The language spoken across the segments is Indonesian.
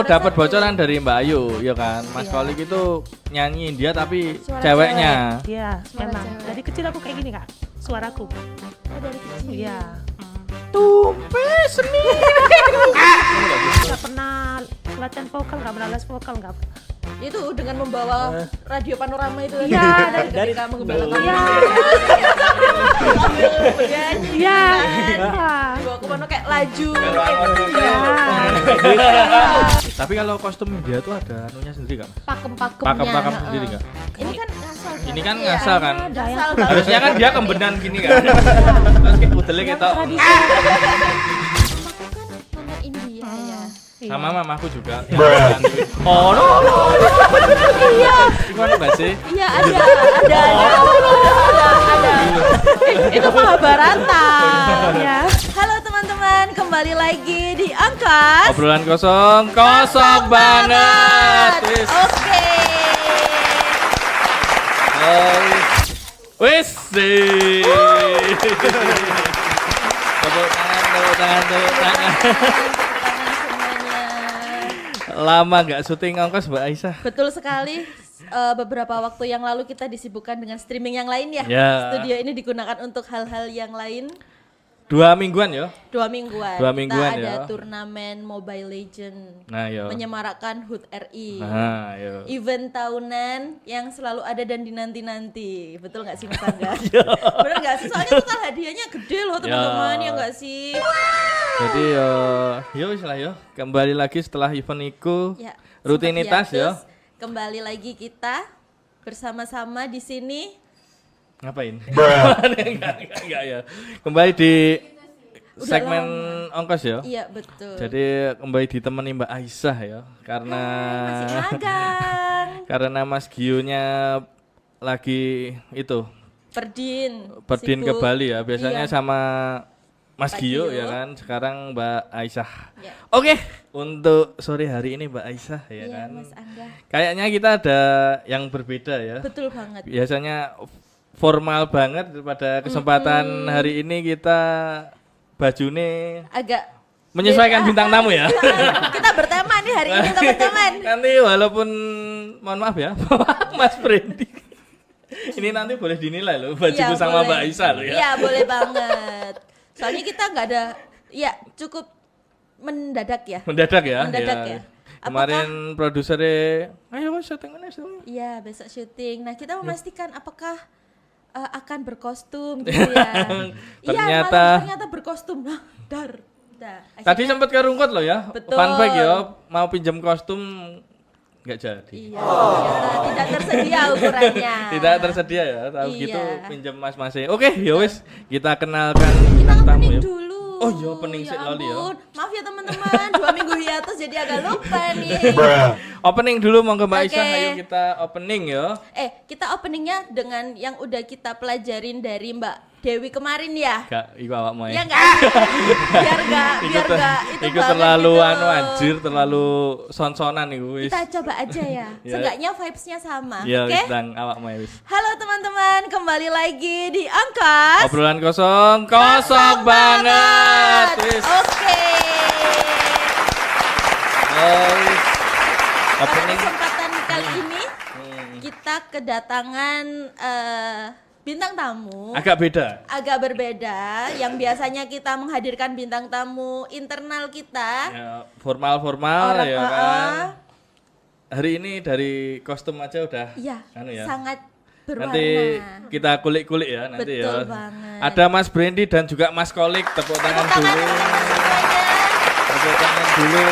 dapat bocoran dari Mbak Ayu, ya kan. Mas Kolik itu nyanyiin dia tapi Suara ceweknya. Iya, Suara memang. cewek. Dari kecil aku kayak gini kak, suaraku. Oh, dari kecil. Iya. Tumpe seni. Gak pernah latihan vokal, gak pernah les vokal, gak pernah. Itu dengan membawa radio panorama itu Iya, dari kamu gembalakan. Iya. Bernyanyi. Iya. Bawa ke mana kayak laju. Iya. Tapi kalau kostum dia tuh ada anunya sendiri kan? Pakem-pakemnya. Pakem sendiri enggak? Ini kan ngasal. Ini kan Iya, ngasal kan? Ada yang Ngasal banget. Harusnya kan dia kembenan gini kan. Terus kayak udelnya kita tradisi. Nonton India ya. sama mamaku juga. Oh no. Gimana Mbak sih? Iya ada. Itu Mahabharata. Iya. Halo teman-teman, kembali lagi di Angkas. Obrolan kosong banget. Wis. Oke. Wis. Tepuk tangan. Tangan semuanya. Lama nggak syuting ongkos Mbak Aisyah. Betul sekali. Beberapa waktu yang lalu kita disibukkan dengan streaming yang lain ya. Ya. Studio ini digunakan untuk hal-hal yang lain. 2 mingguan ya. 2 mingguan. 2 mingguan kita ada ya. turnamen Mobile Legend. Nah, yo. Menyemarakkan HUT RI. Nah, yo. Event tahunan yang selalu ada dan dinanti-nanti. Betul nggak sih Mas Angga? Bener nggak sih? Soalnya total hadiahnya gede loh teman-teman, ya nggak sih? Jadi yo wis lah yo. Kembali lagi setelah event iku. Ya, Rutinitas sempat ya. hiatus. Kembali lagi kita bersama-sama di sini. Ngapain? Enggak ya. Kembali di Udah segmen ongkos ya. Iya betul. Jadi kembali ditemani Mbak Aisyah ya. Karena Masih magang. karena Mas Gio-nya lagi itu Perdin ke sibuk. Bali ya. Biasanya Iya. sama Mas Pak Gio Gio. ya kan. Sekarang Mbak Aisyah. Ya. Oke, untuk sore hari ini Mbak Aisyah ya Iya, kan. Mas Angga. Kayaknya kita ada yang berbeda ya. Betul banget. Biasanya formal banget pada kesempatan hari ini kita bajune Agak menyesuaikan bintang tamu ya. kita bertema nih hari ini teman-teman. Nanti walaupun mohon maaf ya, Mas Freddy. Ini nanti boleh dinilai loh bajuku Iya, sama boleh. Mbak Aisyah loh ya. Iya boleh banget. Soalnya kita nggak ada, ya cukup mendadak ya. Mendadak ya. Mendadak ya. Kemarin produsernya, ayo Mas syuting mana syuting. Iya besok syuting. Nah kita memastikan apakah akan berkostum gitu ya. Iya ternyata berkostum. Nah, dar. Tadi sempat kerungkut loh ya. Betul. Fun fact ya, mau pinjam kostum nggak jadi. Iya, ternyata tidak tersedia ukurannya. Tidak tersedia ya, tahu Iya. gitu pinjam mas-masnya. Oke, ya wis, kita kenalkan Kita bintang tamu opening ya. dulu. Oh iya, opening sih loli ya. ampun. Maaf ya teman-teman, 2 minggu hiatus jadi agak lupa nih. Opening dulu monggo Mbak Oke. Aisyah, ayo kita opening ya. Kita openingnya dengan yang udah kita pelajarin dari Mbak Dewi kemarin ya. Gak, iku awakmu Ya ya. enggak? biar enggak itu Iku banget terlalu gitu. anu anjir, terlalu son-sonan iku wis. Kita coba aja ya. Ya. Seenggaknya vibes-nya sama. Ya Oke? wis dang awakmu ya wis. Halo teman-teman, kembali lagi di Angkas. Obrolan kosong banget. Wis. Oke. Oh, wis. Pada Opening kesempatan kali ini kita kedatangan bintang tamu agak beda. agak berbeda. Yang biasanya kita menghadirkan bintang tamu internal kita. Ya, formal-formal Orang ya kan. Hari ini dari kostum aja udah Iya, anu ya. sangat berwarna. Nanti kita kulik-kulik ya nanti Betul ya. banget. Ada Mas Brandy dan juga Mas Kolik, tepuk tangan Tepuk tangan dulu. untuk semuanya. Tepuk tangan dulu.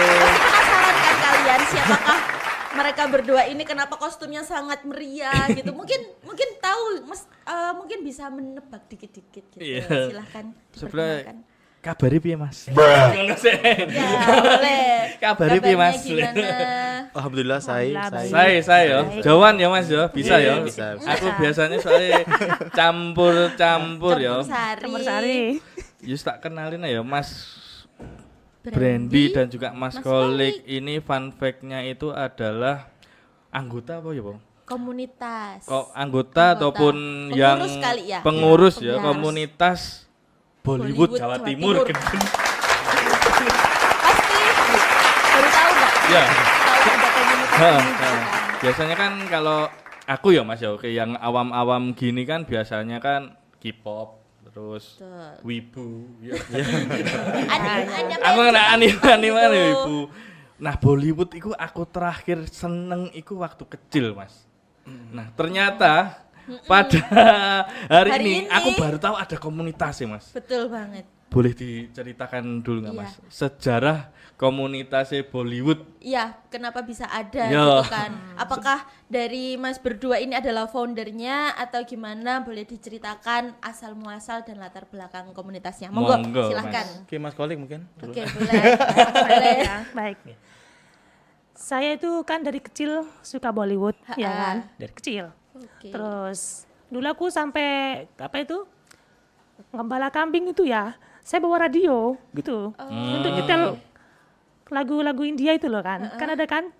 Pasti penasaran kan kalian siapakah mereka berdua ini, kenapa kostumnya sangat meriah gitu. Mungkin tahu Mas, mungkin bisa menebak dikit-dikit gitu. Iya. Silahkan Sebenarnya diperkenalkan. kabari piye Mas? Ya boleh. Kabari piye, Mas? Kabarnya gimana? Alhamdulillah Alhamdulillah, baik. Saya ya. Jawan ya Mas ya, bisa Iya, ya. bisa. Aku biasanya soalnya campur ya. Campur sari. Yus tak kenalin ya Mas Brandy dan juga Mas Mas Kolik. Ini fun fact-nya itu adalah anggota apa ya Bang? Komunitas. Kok anggota ataupun Pengurus yang kali ya? pengurus ya Pengurus. komunitas Bollywood Jawa Timur. Pasti baru tahu nggak? Ya. Tahu ada komunitas Heeh, ini gitu heeh. kan. Biasanya kan kalau aku ya Mas ya, oke yang awam-awam gini kan biasanya kan K-pop terus Betul. wibu ya. Anime Aku kena anime gitu. wibu. Nah, Bollywood itu aku terakhir seneng itu waktu kecil, Mas. Nah, ternyata pada hari Hari ini ini. aku baru tahu ada komunitasnya, Mas. Betul banget. Boleh diceritakan dulu nggak, Iya. Mas? Sejarah komunitasnya Bollywood. Iya, kenapa bisa ada Ya. gitu kan? Apakah dari Mas berdua ini adalah foundernya atau gimana? Boleh diceritakan asal muasal dan latar belakang komunitasnya. Monggo, Monggo, silahkan. Oke, Mas Kolik mungkin. dulu. Oke, boleh. Boleh. Ya, baik. Saya itu kan dari kecil suka Bollywood, ya kan? Dari kecil. Oke. Terus dulu aku sampai apa itu ngembala kambing itu ya, saya bawa radio gitu untuk nyetel lagu-lagu India itu loh kan. Kan ada kan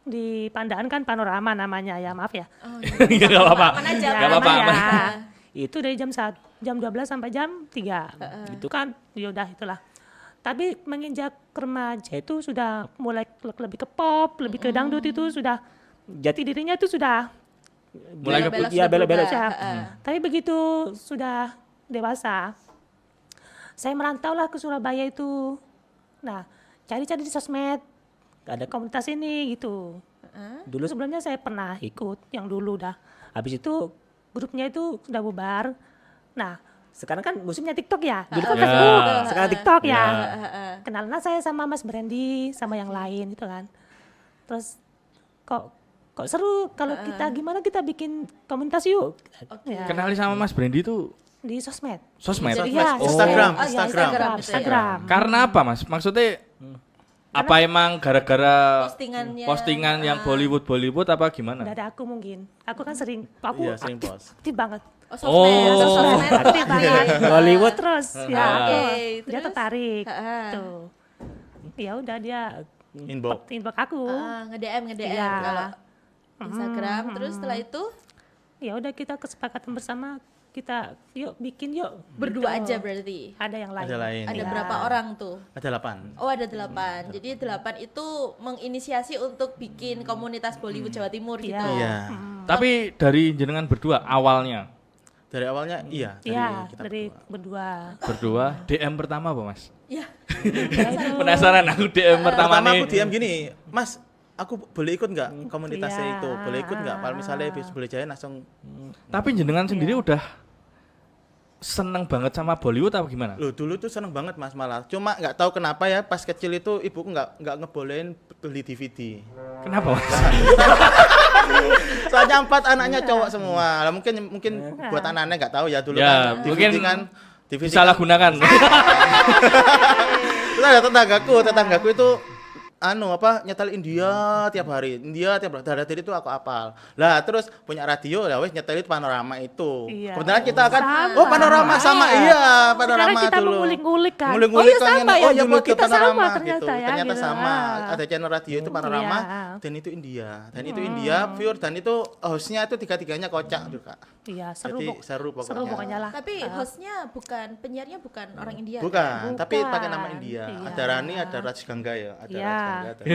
di Pandaan kan Panorama namanya ya, maaf ya. Oh, Ya nggak apa-apa. Aman aja. Nggak apa-apa, Namanya. aman. Itu dari jam 12 sampai jam 3. Gitu kan. Ya udah itulah. Tapi menginjak remaja itu sudah mulai lebih ke pop, lebih ke dangdut itu sudah jati dirinya itu sudah Mulai ke Belok-belok ya sudah belok-belok berubah. ya. Tapi begitu sudah dewasa, saya merantau lah ke Surabaya itu. Nah, cari-cari di sosmed, ada komunitas ini gitu. Dulu sebelumnya saya pernah ikut yang dulu dah. Habis itu grupnya itu sudah bubar. Nah, sekarang kan musimnya TikTok ya. Dulu kan Ya. Facebook, sekarang TikTok ya. Ya. Kenalan saya sama Mas Brandy sama yang lain itu kan. Terus kok seru kalau kita gimana kita bikin komunitas yuk. Ya, Kenali sama Mas Brandy itu di sosmed. sosmed. Jadi Iya, Mas- Instagram, Oh, ya, Instagram. itu ya. Instagram. Karena apa, Mas? Maksudnya apa emang gara-gara Postingannya. postingan yang Bollywood apa gimana? Dari aku mungkin. Aku kan sering, aku Iya, sering aktif, post. aktif banget. Oh, sosmed, Oh. sosmed. Aktif banget. Bollywood terus. Ya, Oke, dia terus? tertarik. Ha-ha. Tuh. Ya udah dia Inbox. inbox aku. Nge-DM Iya. kalau Instagram. Terus setelah itu Ya udah kita kesepakatan bersama kita yuk bikin yuk. berdua Gitu. aja berarti. Ada yang lain. Ada lain. Ada Iya. berapa orang tuh? Ada 8. Oh, ada 8. Jadi 8 itu menginisiasi untuk bikin komunitas Bollywood Jawa Timur gitu. Iya. Iya. Tapi dari jenengan berdua awalnya Dari awalnya iya, Iya, kita dari berdua. berdua. DM pertama apa, Mas? Ya. Penasaran aku DM pertama Pertama nih. aku diam gini, Mas, aku boleh ikut nggak komunitasnya Iya. itu? Boleh ikut nggak? Kalau misalnya boleh jalan langsung, Tapi jenengan sendiri udah seneng banget sama Bollywood apa gimana? loh dulu tuh seneng banget Mas malah. Cuma nggak tahu kenapa ya pas kecil itu ibuku nggak ngebolehin beli DVD. Kenapa, Mas? Soalnya 4 anaknya cowok semua. Lah mungkin buat anak-anak nggak tahu ya dulu Ya, kan. mungkin DVD kan DVD Disalahgunakan. Terus ada tetanggaku itu nyetel India tiap hari. Dari itu aku apal. Lah terus punya radio ya wes nyetel itu panorama itu. Iya. Kebetulan kita kan Sama. panorama sama iya, panorama Sekarang kita dulu. mengulik-ngulik kan. Ngulik-ngulik Oh iya kan, sama ya, iya dulu betul, kita panorama sama gitu. ternyata ya. Ternyata gitu. sama. Ah. Ada channel radio itu panorama Iya. dan itu India. Dan itu India pure dan itu hostnya itu tiga-tiganya kocak juga. Iya, seru, Jadi seru pokoknya. seru pokoknya lah. Tapi hostnya penyiarnya bukan orang India. Bukan, tapi Bukan. pakai nama India. Iya. Ada Rani, ada Raj Gangga ya, ada Iya. Raj Gangga.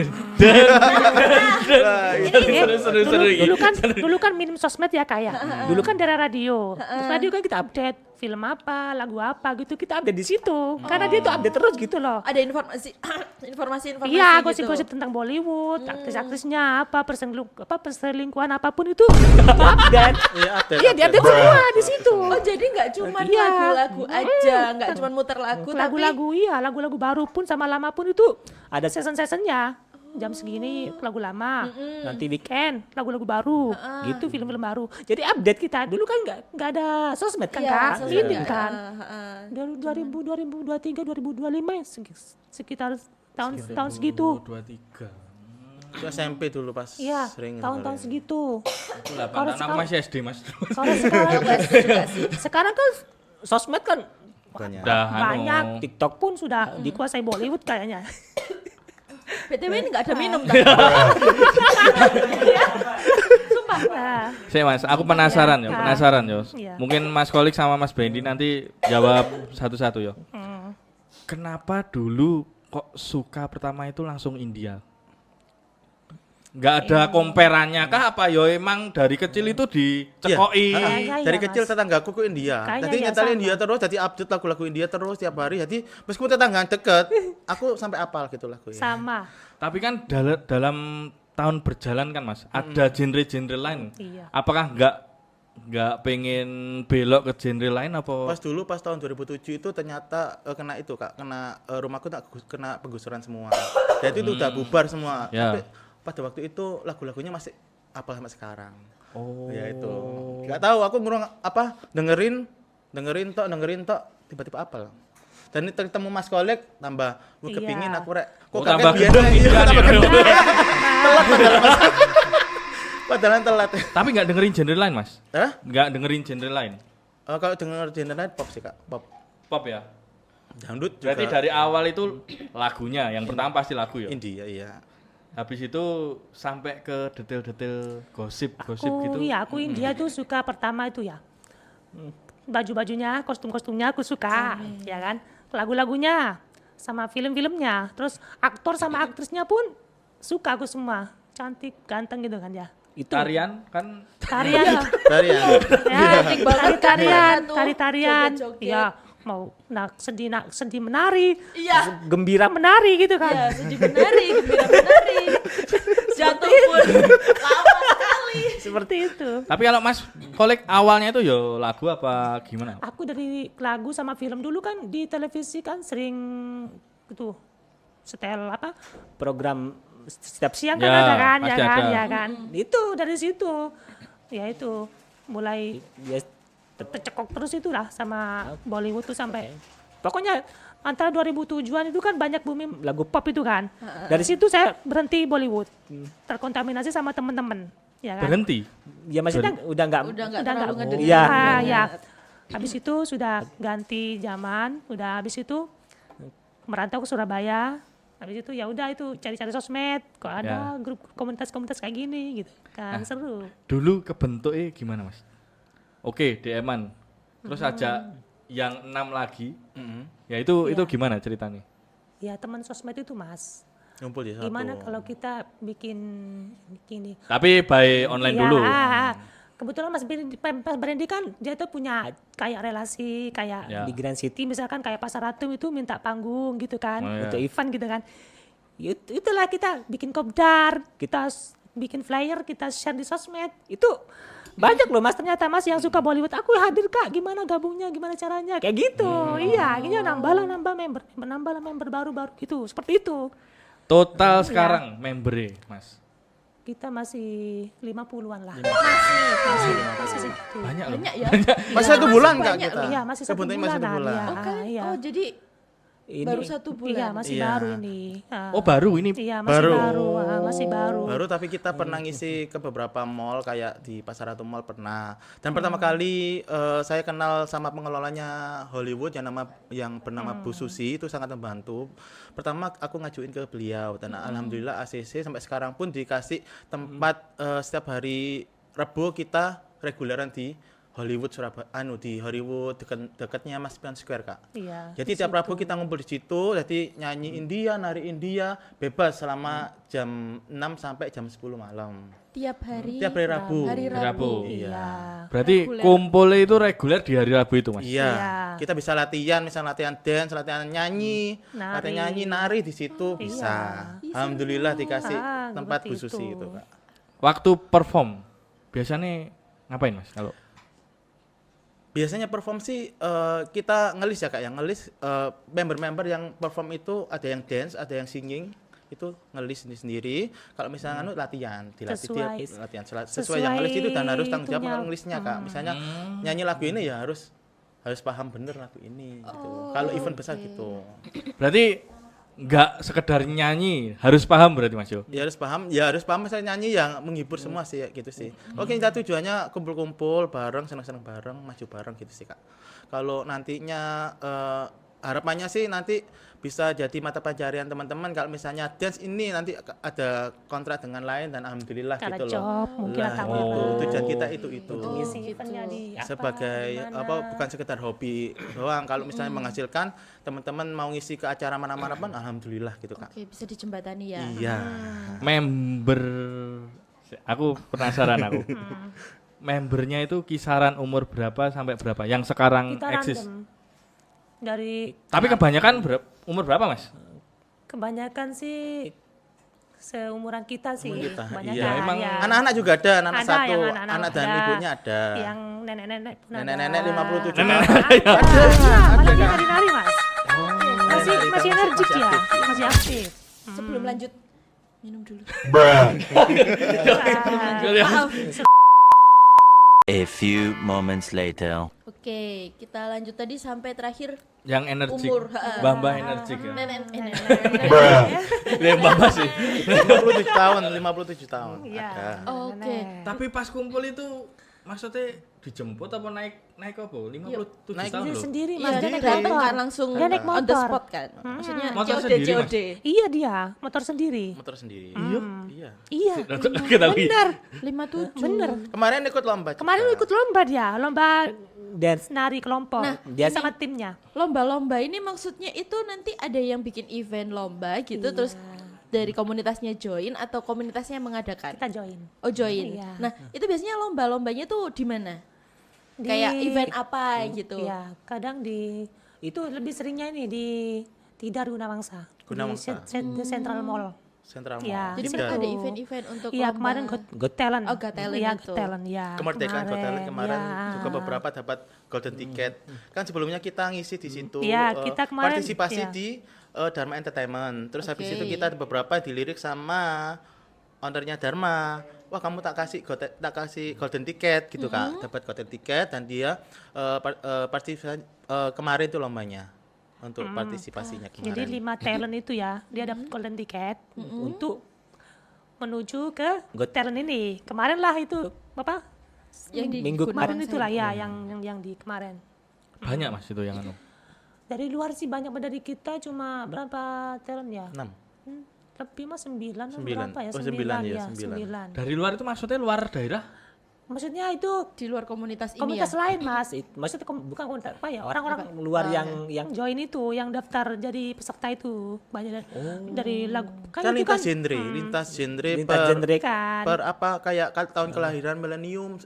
Dulu kan minim sosmed ya kayak. Dulu kan dari radio. Terus radio kan kita update film apa, lagu apa gitu kita update di situ. Karena dia tuh update terus gitu loh. Ada informasi Iya, gitu. gosip-gosip tentang Bollywood, artis-artisnya apa, perselingkuhan apapun itu update. Iya, update. Iya, diupdate semua di situ. Oh, jadi nggak cuma Iya. lagu-lagu aja, nggak cuma muter lagu, tapi Lagu-lagu iya, lagu-lagu baru pun sama lama pun itu ada season-seasonnya. Jam segini lagu lama, nanti weekend lagu-lagu baru, gitu film-film baru. Jadi update kita dulu kan nggak ada sosmed kan Iya, kak, sosmed ini nggak. kan 2023, 2025 sekitar tahun segitu. 23. Itu SMP dulu pas Iya, sering. tahun-tahun segitu. Aku 8 Kalau anak sekarang- masih SD, Mas. Kalau sekarang kan sosmed kan Banyak. Udah banyak, anu. TikTok pun sudah dikuasai Bollywood kayaknya. BTW ini nggak ada minum Iya. tadi. Sumpah. Nah, Saya Mas, aku penasaran ya, Iya. penasaran ya. Iya. Mungkin Mas Kolik sama Mas Brandy nanti jawab satu-satu ya. Kenapa dulu kok suka pertama itu langsung India? nggak ada komperannya kah apa yo emang dari kecil itu dicekoki? Iya. Kayaknya Dari iya, kecil Mas. tetanggaku ke India. Kayaknya Jadi iya, nyetelin sama. India terus, jadi update lagu-lagu India terus tiap hari. Jadi meskipun tetangga deket, aku sampai apal gitu lagunya. Sama. Tapi kan dalam tahun berjalan kan Mas, ada genre-genre lain. Iya. Apakah nggak pengen belok ke genre lain apa? Pas tahun 2007 itu ternyata kena itu Kak, kena rumahku kena penggusuran semua. Jadi itu udah bubar semua. Ya. Tapi pada waktu itu lagu-lagunya masih apal sampai sekarang. Oh. Ya itu. Enggak tahu aku ngurung apa dengerin tok tiba-tiba apal. Dan ini ketemu Mas Kolek tambah gue Iya. kepingin aku rek kok Oh, tambah kakek biasa gendong iya, gitu kan tambah ya? gendong. Telat padahal Mas. Padahal telat. Tapi nggak dengerin genre lain Mas? Hah? Nggak dengerin genre lain? Kalau denger di internet pop sih Kak, pop. Pop ya? Dangdut juga. Berarti dari awal itu lagunya, yang pertama pasti lagu ya? India iya. Habis itu sampai ke detail-detail gosip-gosip Aku gitu. iya, aku India tuh suka pertama itu ya. Baju-bajunya, kostum-kostumnya aku suka, ya kan? Lagu-lagunya sama film-filmnya. Terus aktor sama aktrisnya pun suka aku semua. Cantik, ganteng gitu kan ya. Itu Tarian kan tarian. Dari yang Ya, Cantik banget kan tari-tarian, mereka tuh, tari-tarian. joget-joget. Iya, mau sedih menari, Iya. gembira menari gitu kan. Ya, sedih menari, gembira menari. Jatuh pun lama sekali. Seperti itu. tapi kalau Mas Kolek awalnya itu yo lagu apa gimana? Aku dari lagu sama film dulu kan di televisi kan sering itu setel apa program setiap siang kan Ya, ada kan ya pasti kan ada. ya kan itu dari situ ya itu mulai ya tercekok terus itulah sama Bollywood tuh sampai pokoknya antara 2007-an itu kan banyak booming lagu pop itu kan dari situ saya berhenti Bollywood terkontaminasi sama temen-temen ya kan Berhenti. Ya maksudnya udah nggak Udah nggak udah terlalu nggak ngedengerin. Iya. ya habis itu sudah ganti zaman udah habis itu merantau ke Surabaya habis itu ya udah itu cari-cari sosmed kok ada grup komunitas-komunitas kayak gini gitu kan seru Dulu kebentuknya gimana Mas? Oke, DM-an. Terus ajak yang 6 lagi. Ya itu gimana ceritanya? ya teman sosmed itu mas ngumpul di satu. gimana kalau kita bikin gini Tapi by online ya, dulu. kebetulan Mas Berendi kan dia tuh punya kayak relasi kayak Ya. di Grand City misalkan kayak Pasar Ratu itu minta panggung gitu kan Oh, iya. untuk event gitu kan. Itulah kita bikin kopdar, kita bikin flyer, kita share di sosmed. Itu banyak loh Mas ternyata Mas yang suka Bollywood. Aku hadir Kak, gimana gabungnya, gimana caranya kayak gitu. Iya, ini nambah member baru gitu. Seperti itu. Total sekarang membernya Mas. Kita masih 50-an lah. Masih. segitu. Banyak loh. Banyak ya. Masih satu bulan Kak banyak kita. Iya, masih satu Kebetulan masih satu bulanan, bulan. iya. Oh kan? iya. Oh jadi ini baru 1 bulan. Iya, masih Iya. baru ini. Oh baru ini. Iya, masih Baru. baru. Masih baru. Baru tapi kita pernah ngisi ke beberapa mall kayak di Pasar Ratu Mall pernah. Dan pertama kali saya kenal sama pengelolanya Hollywood yang bernama Bu Susi itu sangat membantu. Pertama aku ngajuin ke beliau dan alhamdulillah ACC sampai sekarang pun dikasih tempat setiap hari Rabu kita reguleran di Hollywood Surabaya di Hollywood dekatnya Mas Pion Square Kak. Iya. Jadi tiap Rabu kita ngumpul di situ, jadi nyanyi India, nari India, bebas selama jam 6 sampai jam 10 malam. Tiap hari. Tiap hari Rabu. Hari Rabu. Rabu. Iya. Berarti Reguler. kumpulnya itu reguler di hari Rabu itu Mas. Iya. Iya. Kita bisa latihan, misalnya latihan dance, latihan nyanyi, Nari. latihan nyanyi, nari di situ bisa. Alhamdulillah dikasih tempat seperti Bu Susi itu. itu, Kak. Waktu perform biasanya ngapain Mas kalau? Biasanya perform sih kita ngelis ya Kak, yang ngelis member-member yang perform itu ada yang dance, ada yang singing, itu ngelis sendiri. Kalau misalnya latihan, dilatih dia Sesuai- latihan sesuai yang ngelis itu dan harus tanggung jawab itunya. ngelisnya Kak. Misalnya nyanyi lagu ini ya harus paham bener lagu ini gitu. Kalau event besar gitu. Berarti nggak sekedar nyanyi, harus paham berarti Mas Yo. Ya harus paham misalnya nyanyi yang menghibur semua sih ya, gitu sih. Oke, kita tujuannya kumpul-kumpul bareng, senang-senang bareng, maju bareng gitu sih Kak. Kalau nantinya harapannya sih nanti bisa jadi mata pencarian teman-teman kalau misalnya dance ini nanti ada kontrak dengan lain dan alhamdulillah Karena gitu loh. job mungkin Lah, atau itu apa. tujuan kita itu. Ngisi eventnya di apa, Sebagai di mana. bukan sekedar hobi doang. Kalau misalnya menghasilkan teman-teman mau ngisi ke acara mana-mana pun alhamdulillah gitu Kak. Oke, bisa dijembatani ya. Iya. Member Aku penasaran aku. Membernya itu kisaran umur berapa sampai berapa? Yang sekarang Kita eksis. random. Dari Tapi kebanyakan umur berapa, Mas? kebanyakan sih seumuran kita sih. Umur kita, Kebanyakan, iya. Emang ya. Anak-anak juga ada, anak Ada satu, yang anak dan ada. ibunya ada. Yang nenek-nenek pun ada. Nenek-nenek 57 Nenek- tahun. Iya, malah dia nari-nari mas. Masih Nari, masih tapi energik masih ya, aktif. masih aktif. Sebelum lanjut minum dulu. Maaf. A few moments later. Oke, kita lanjut tadi sampai terakhir Yang energik. Umur, Mbah-mbah energik ya. nenek. Ya Mbah sih. 57 tahun, 57 tahun. Iya. Ada. Oke. Tapi pas kumpul itu maksudnya dijemput apa naik apa? 57 naik tahun Dia loh. sendiri Iya, mas, dia dia naik datang motor. kan langsung Dia naik on the motor. spot kan. Maksudnya Motor COD sendiri, Mas? COD. Iya dia, motor sendiri. Motor sendiri. Iya. Iya. Iya, Kita bener, 57. bener. Kemarin ikut lomba. Kemarin juga. ikut lomba dia, lomba Dance. nari kelompok. Dia sama timnya. Lomba-lomba ini maksudnya itu nanti ada yang bikin event lomba gitu terus dari komunitasnya join atau komunitasnya mengadakan? Kita join. Oh join. Iya. Nah itu biasanya lomba-lombanya tuh di mana? Kayak event apa gitu? Iya, kadang itu lebih seringnya ini di Tidar Gunawangsa. Gunawangsa. Di Central Mall. Central Mall. Iya. Jadi Di mereka situ. ada event-event untuk Iya, lomba. kemarin Got Talent. Oh, Got Talent Iya, itu. Got Talent, iya. Kemerdekaan Hotel kemarin iya. juga beberapa dapat golden ticket. Kan sebelumnya kita ngisi di situ. Iya, eh, kita kemarin, partisipasi iya. di Dharma Entertainment. Terus habis Oke. itu kita ada beberapa dilirik sama ownernya Dharma. Wah, kamu tak kasih golden ticket gitu Kak. Dapat golden ticket dan dia partisipasi kemarin tuh lombanya untuk partisipasinya kemarin. Jadi 5 talent itu ya, dia dapat golden ticket untuk menuju ke Got Talent ini. Kemarin lah itu, Bapak? yang di Minggu Kemarin Gunawangsa itulah itu. ya, yang di kemarin. Banyak Mas itu yang anu. Dari luar sih banyak, dari kita cuma berapa talent ya? 6. Lebih mah 9 atau 9. berapa ya? Oh, 9 9 ya, ya, 9. 9. Dari luar itu maksudnya luar daerah? Maksudnya itu Di luar komunitas ini komunitas ya? lain mas, Maksudnya bukan komunitas apa ya, orang-orang luar yang yang join itu, yang daftar jadi peserta itu banyak dari lagu Kan itu lintas genre, lintas genre lintas per, genre. kan. per apa kayak tahun kelahiran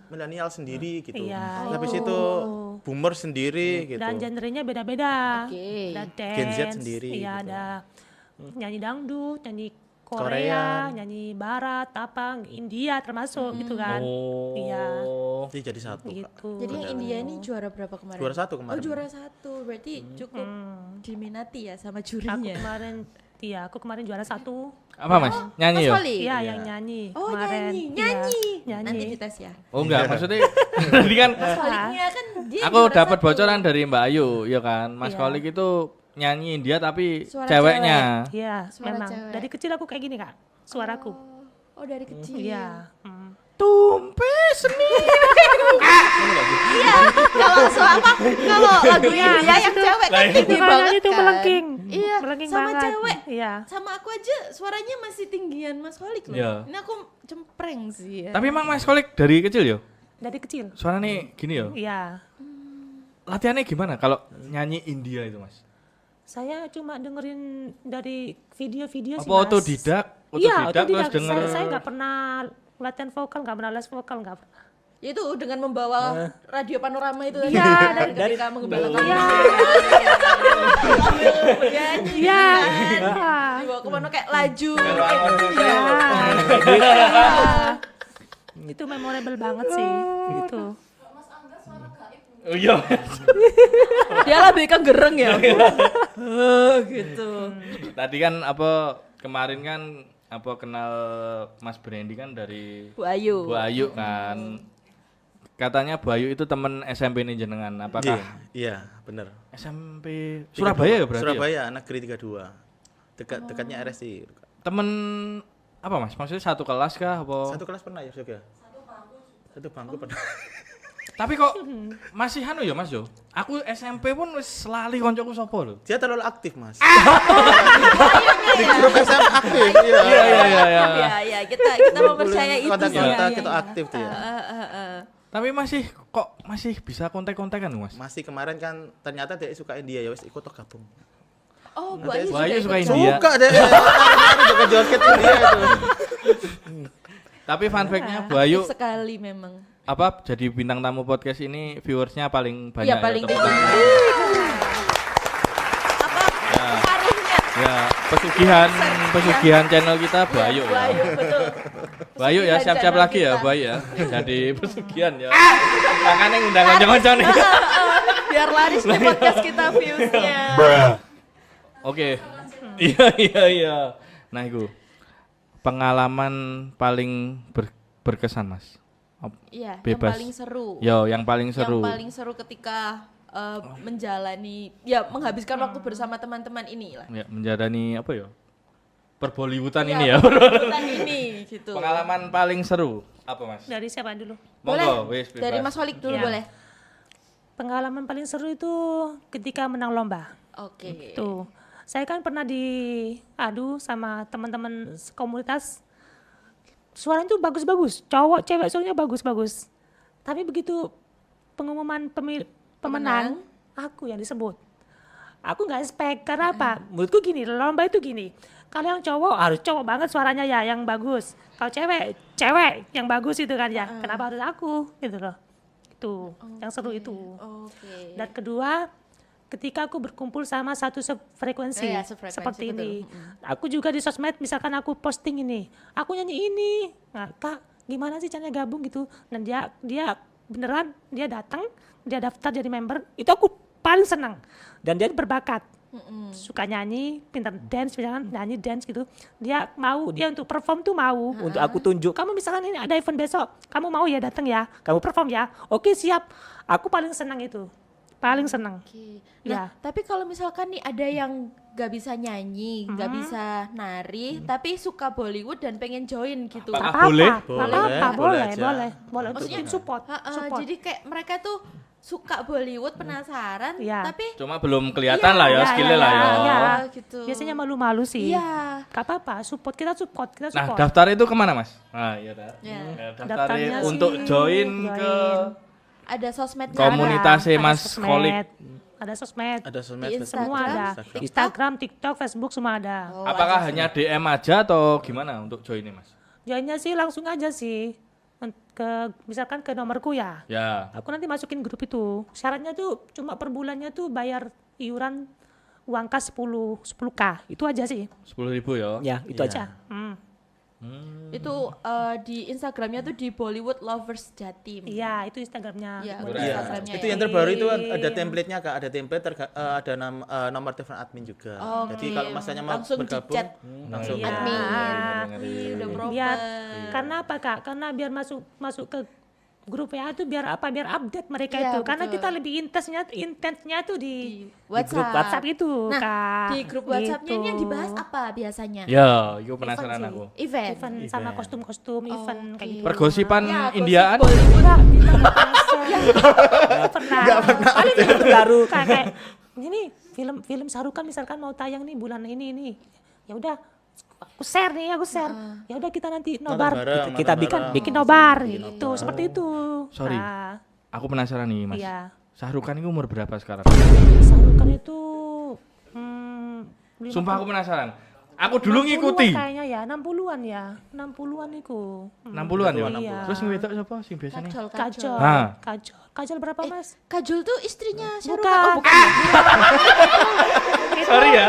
milenial sendiri gitu. Iya, Habis itu boomer sendiri gitu. dan genrenya beda-beda. Oke. Ada Gen Z dance, sendiri iya gitu. ada nyanyi dangdut, nyanyi Korea. Korea, nyanyi barat, apa India termasuk gitu kan. Iya, Jadi jadi satu. Kak. gitu. Jadi yang India ini juara berapa kemarin? Juara 1 kemarin. Oh juara 1, berarti cukup diminati ya sama Aku jurinya. kemarin, iya aku kemarin juara 1. Apa Mas? Nyanyi Mas ya? Wali? Iya, yang nyanyi Oh kemarin. nyanyi, Iya, nyanyi. nyanyi. Nanti dites ya. Oh enggak, maksudnya tadi kan Mas Waliknya kan dia aku juara dapat 1. bocoran dari Mbak Ayu, ya kan. Mas Iya. Kolik itu nyanyi dia tapi Suara ceweknya. Iya, Suara memang. cewek. Dari kecil aku kayak gini kak, suaraku. Oh dari kecil. Iya. Tumpe seni. Iya, kalau kalau lagunya dia yang cewek kan Itu tinggi kan banget nyanyi tuh kan. melengking. Iya, Melengking sama banget. cewek. Iya. Sama aku aja suaranya masih tinggian Mas Walik loh. Iya. Ini aku cempreng sih ya. Tapi emang Mas Kolik dari kecil yo? Dari kecil. Suaranya gini yo. Iya. Latihannya gimana kalau nyanyi India itu Mas? Saya cuma dengerin dari video-video sih Apa mas. otodidak? Iya, Otodidak terus otodidak. denger. Saya nggak pernah latihan vokal, nggak pernah les vokal, nggak pernah. Itu dengan membawa radio panorama itu tadi. Iya, dari ketika mengembalakan. Iya. Bernyanyi. Iya. Dibawa kemana kayak laju. Iya. Itu memorable banget sih. Gitu. Oh iya. Dia lebih ke gereng ya. Oh, gitu. Tadi kan apa kemarin kan apa kenal Mas Brandy kan dari Bu Ayu. Bu Ayu kan. Katanya Bu Ayu itu temen SMP ini jenengan. Apakah Iya, bener. SMP Surabaya ya berarti? Ya? Surabaya, negeri 32. Dekatnya RSI. Temen apa Mas? Maksudnya satu kelas kah apa? Satu kelas pernah ya, juga? Satu bangku pernah. Tapi kok masih anu ya Mas yo? Aku SMP pun wis lali koncoku sapa lho. Dia terlalu aktif, Mas. Di grup SMA aktif. Iya. Iya, kita mempercayai itu sih. Kontak-kontak kita aktif dia. Tapi masih bisa kontak-kontakan Mas? Masih kemarin kan ternyata dia sukain dia ya wis ikut toh gabung. Oh, Bu Ayu Bu Ayu juga suka ikut. India. Suka deh. Joget-joget dia itu. Tapi fun fact-nya Bu Ayu Aktif sekali memang. apa jadi bintang tamu podcast ini viewersnya paling banyak Iya paling ya, tinggi. teman-teman. Apa pengaruhnya? Ya, pesugihan channel kita Bu Ayu Bu ya. Ayu, betul. Bu Ayu ya Pesugihan siap-siap channel lagi ya kita. Bu Ayu ya. Jadi pesugihan ya. Makanya ngundang konco-konco nih. Biar laris nih podcast kita views-nya. Oke. Iya. Nah, itu pengalaman paling berkesan, Mas. Iya, Bebas. yang paling seru. Yang paling seru. Yang paling seru ketika menjalani menghabiskan waktu bersama teman-teman ini lah. Ya, menjalani apa ya? Perbollywoodan Iya, ini ya. perbuatan ini gitu. Pengalaman paling seru apa, Mas? Dari siapa dulu? Boleh. Monggo, wis bebas. Dari Mas Holik dulu Iya. boleh. Pengalaman paling seru itu ketika menang lomba. Oke. Tuh, saya kan pernah diadu sama teman-teman komunitas. Suaranya tuh bagus-bagus, cowok, cewek suaranya bagus-bagus. Tapi begitu pengumuman pemenang, aku yang disebut. Aku nggak expect karena apa? Menurutku gini, lomba itu gini. Kalau yang cowok harus cowok banget suaranya ya, yang bagus. Kalau cewek, cewek yang bagus itu kan ya. Kenapa harus aku gitu loh? Itu yang seru itu. Oke. Dan kedua, ketika aku berkumpul sama satu frekuensi Iya, sefrekuensi, seperti betul. ini. Aku juga di sosmed misalkan aku posting ini, aku nyanyi ini. Nah, Kak, gimana sih caranya gabung gitu? Dan dia beneran dia datang, dia daftar jadi member, itu aku paling senang. Dan dia berbakat. Suka nyanyi, pintar dance, misalkan nyanyi dance gitu. Dia mau, dia untuk perform tuh mau. Untuk aku tunjuk. Kamu misalkan ini ada event besok, kamu mau ya datang ya, kamu perform ya. Oke, siap. Aku paling senang itu. Paling senang. Oke. Ya. Nah, tapi kalau misalkan nih ada yang gak bisa nyanyi, gak bisa nari, tapi suka Bollywood dan pengen join gitu. Apa? boleh? Boleh aja. boleh. Maksudnya, Untuk support. Jadi kayak mereka tuh suka Bollywood, penasaran, Iya. tapi Cuma belum kelihatan lah ya Iya, skillnya iya, lah ya. iya. gitu. Biasanya malu-malu sih. Iya. Gak apa-apa, support. Nah, support. daftar itu kemana, Mas? Nah, iya dah. Ya. Daftar Daftarnya untuk sih, join ke Ada sosmednya. komunitasnya Ada Mas sosmed, Kolik. Ada sosmed. Ada sosmed Di Facebook, Semua ada. Instagram. Instagram, TikTok, Facebook semua ada. Oh, Apakah ada hanya DM aja atau gimana untuk join ini, Mas? Joinnya sih langsung aja sih. Misalkan ke nomorku ya. Ya. Aku nanti masukin grup itu. Syaratnya tuh cuma per bulannya tuh bayar iuran uang kas 10k. Itu aja sih. 10.000 ya. Ya, itu aja. Itu di Instagramnya tuh di Bollywood Lovers Jatim. Iya, itu Instagramnya. Iya, Boleh. udah Iya, Instagramnya itu ya. yang terbaru itu ada template-nya Kak, ada template ada nomor telepon admin juga. Oke. Jadi kalau masanya mau Langsung bergabung di-chat. langsung Iya. Admin. Ngeri. Udah proper. Biar karena apa Kak? Karena biar masuk ke grup WA itu biar apa? Biar update mereka Iya, itu. Karena betul. kita lebih intensnya tuh di WhatsApp. WhatsApp itu, Nah, Kak. di grup WhatsApp-nya ini yang Gitu. dibahas apa biasanya? Ya, itu penasaran sih. aku. Event. Event sama kostum-kostum, event kayak gitu. Pergosipan Ya, gosip Indiaan. Bollywood. Enggak, kita nggak pernah. Enggak pernah. Paling Itu baru. kayak ini film Sarukan misalkan mau tayang nih bulan ini. Ya udah aku share. Ya udah kita nanti nobar. Kita Bikin nobar gitu, seperti itu. Sorry. Nah, Aku penasaran nih, Mas. iya. Syahrukan itu umur berapa sekarang? Sarukan itu Sumpah aku penasaran. Aku dulu 60-an ngikuti. kayaknya ya, 60-an ya. 60-an itu. 60-an ya? Iya. Terus ngewedok siapa sih biasanya? Kajol. Kajol. Hah. Kajol berapa, Mas? Kajol tuh istrinya Shahrukh Bukan. Khan. Oh, bukan. Sorry ya.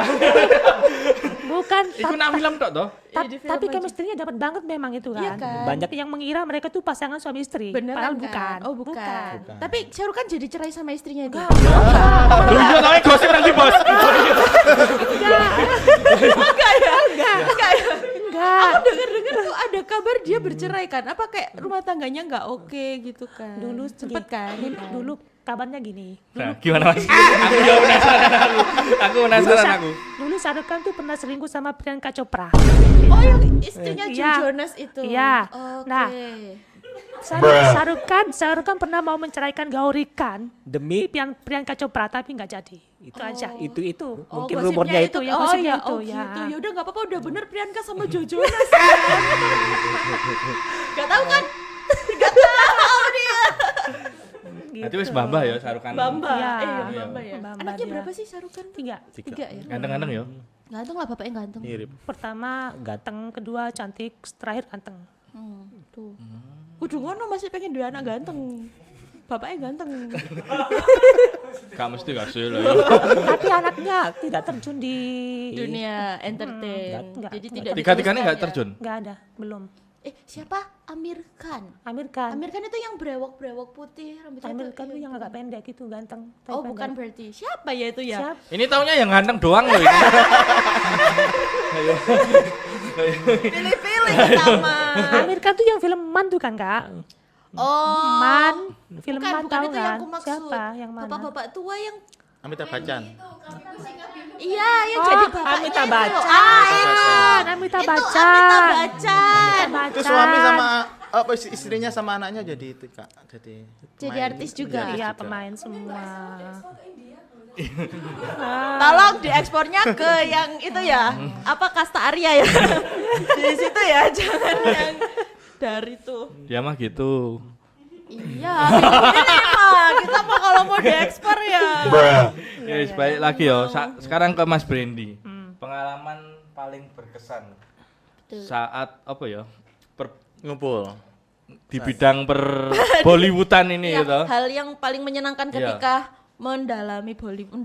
Bukan. Itu nak film tok toh? Iya, di film Tapi aja. chemistry-nya dapat banget memang itu kan. Iya kan? Banyak Yang mengira mereka tuh pasangan suami istri. Beneran Padahal kan? bukan. Oh bukan. Tapi Shahrukh Khan jadi cerai sama istrinya itu. Lu iya tau gosip nanti, Bos. Enggak ya? Enggak. Aku denger tuh ada kabar dia bercerai kan. Apa kayak rumah tangganya nggak oke gitu kan. Dulu sempet kan. Dulu kabarnya gini. Nah, gimana, Mas? Aku juga penasaran aku. Aku penasaran aku. Dulu Shahrukh Khan tuh pernah selingkuh sama Priyanka Chopra. Oh yang istrinya Joe Iya. Jonas itu. Iya. Oke. Nah, Shahrukh Khan pernah mau menceraikan Gauri Khan demi Priyanka Chopra tapi nggak jadi. Itu aja. itu Oh, mungkin gosipnya rumornya itu. ya, oh gosipnya ya, itu, oh ya. gitu. Ya udah nggak apa-apa, udah bener Priyanka sama Joe Jonas. Gak tahu kan? Gak tahu dia. Nanti wis Bamba ya Syahrukan. Bamba. Iya. Iya, Bamba ya. Bamba Anaknya dia. berapa sih Shahrukh Khan? 3. Tiga ya. Ganteng-ganteng ya. Ganteng lah bapaknya ganteng. Mirip. Pertama ganteng, kedua cantik, terakhir ganteng. Tuh. Kudu ngono masih pengen duwe anak ganteng. Bapaknya ganteng. Gak mesti gak sih lah. Tapi anaknya tidak terjun di Dunia entertain. Enggak. Jadi tidak Tiga-tiganya diteruskan gak ya. terjun. nggak ada, belum. Siapa? Amir Khan. Amir Khan. Amir Khan itu yang brewok-brewok putih, rambutnya Amir itu- Khan tuh yang agak pendek itu ganteng. tapi Oh, pendek. bukan berarti. Siapa ya itu ya? Siap. Ini taunya yang ganteng doang loh ini. Pilih-pilih pertama. Amir Khan tuh yang film Man tuh kan, Kak? Oh. Man, film Bukan, Man bukan tahu itu yang kan? aku maksud. Siapa yang mana? Bapak-bapak tua yang Amitabh Bachchan. iya, yang jadi Oh, bapaknya Amitabh itu. Bachchan. Itu Amitabh Amitabh Bachchan. Bachchan. Itu suami sama apa istrinya sama anaknya jadi itu Kak. Jadi pemain- artis juga. jadi Iya, artis pemain semua. Tolong diekspornya ke yang itu ya. Apa kasta Arya ya? Di situ ya, jangan yang dari tuh. Dia mah gitu. Iya, ini mah kita mah kalau mau diekspor ya. Yes, balik lagi yo. Sekarang ke Mas Brandy. Pengalaman paling berkesan saat apa ya? Ngumpul. Di bidang per Bollywoodan ini Iya, gitu. hal yang paling menyenangkan Iya. ketika mendalami Bollywood,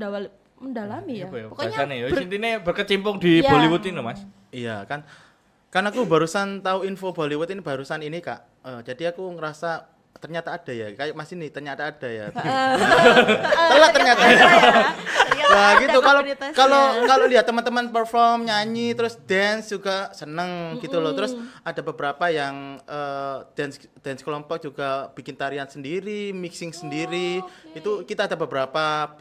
mendalami ya. Apa ya? Pokoknya Bahasanya ya. Intinya berkecimpung di Iya. Bollywood ini, Mas. Iya kan. Kan aku barusan tahu info Bollywood ini barusan ini Kak. Jadi aku ngerasa ternyata ada ya. Kayak Mas ini ternyata ada ya. Telat ternyata. Iya, Nah ada gitu kalau komunitasnya. kalau lihat teman-teman perform nyanyi terus dance juga seneng gitu loh. Terus ada beberapa yang dance kelompok juga bikin tarian sendiri, mixing sendiri. Itu kita ada beberapa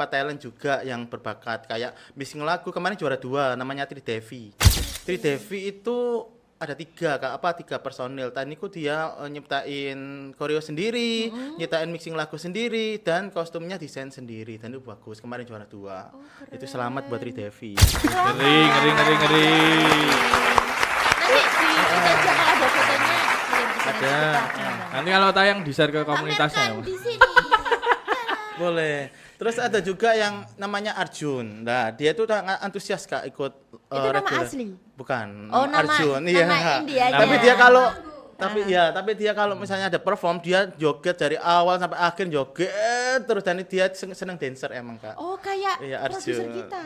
talent juga yang berbakat kayak mixing lagu. Kemarin juara 2 namanya Tridevi. Tridevi itu ada 3 personil. Tadi dia nyiptain koreo sendiri, nyiptain mixing lagu sendiri, dan kostumnya desain sendiri. Dan itu bagus. Kemarin juara 2. Itu selamat buat Tridevi. Ngeri. Nanti di kita jangan ada fotonya kirim ke sini Ada. kita. Nanti kalau tayang di-share ke komunitasnya ya, Pamerkan Mas. di sini. Boleh. Terus ada juga yang namanya Arjun. Nah, dia tuh sangat antusias Kak ikut Itu nama regular. asli? Bukan, Oh, nama- Arjun. nama Indianya. Tapi dia kalau tapi dia kalau misalnya ada perform dia joget dari awal sampai akhir joget terus dan dia seneng dancer emang Kak. Oh, kayak Iya, produser Arjun. kita.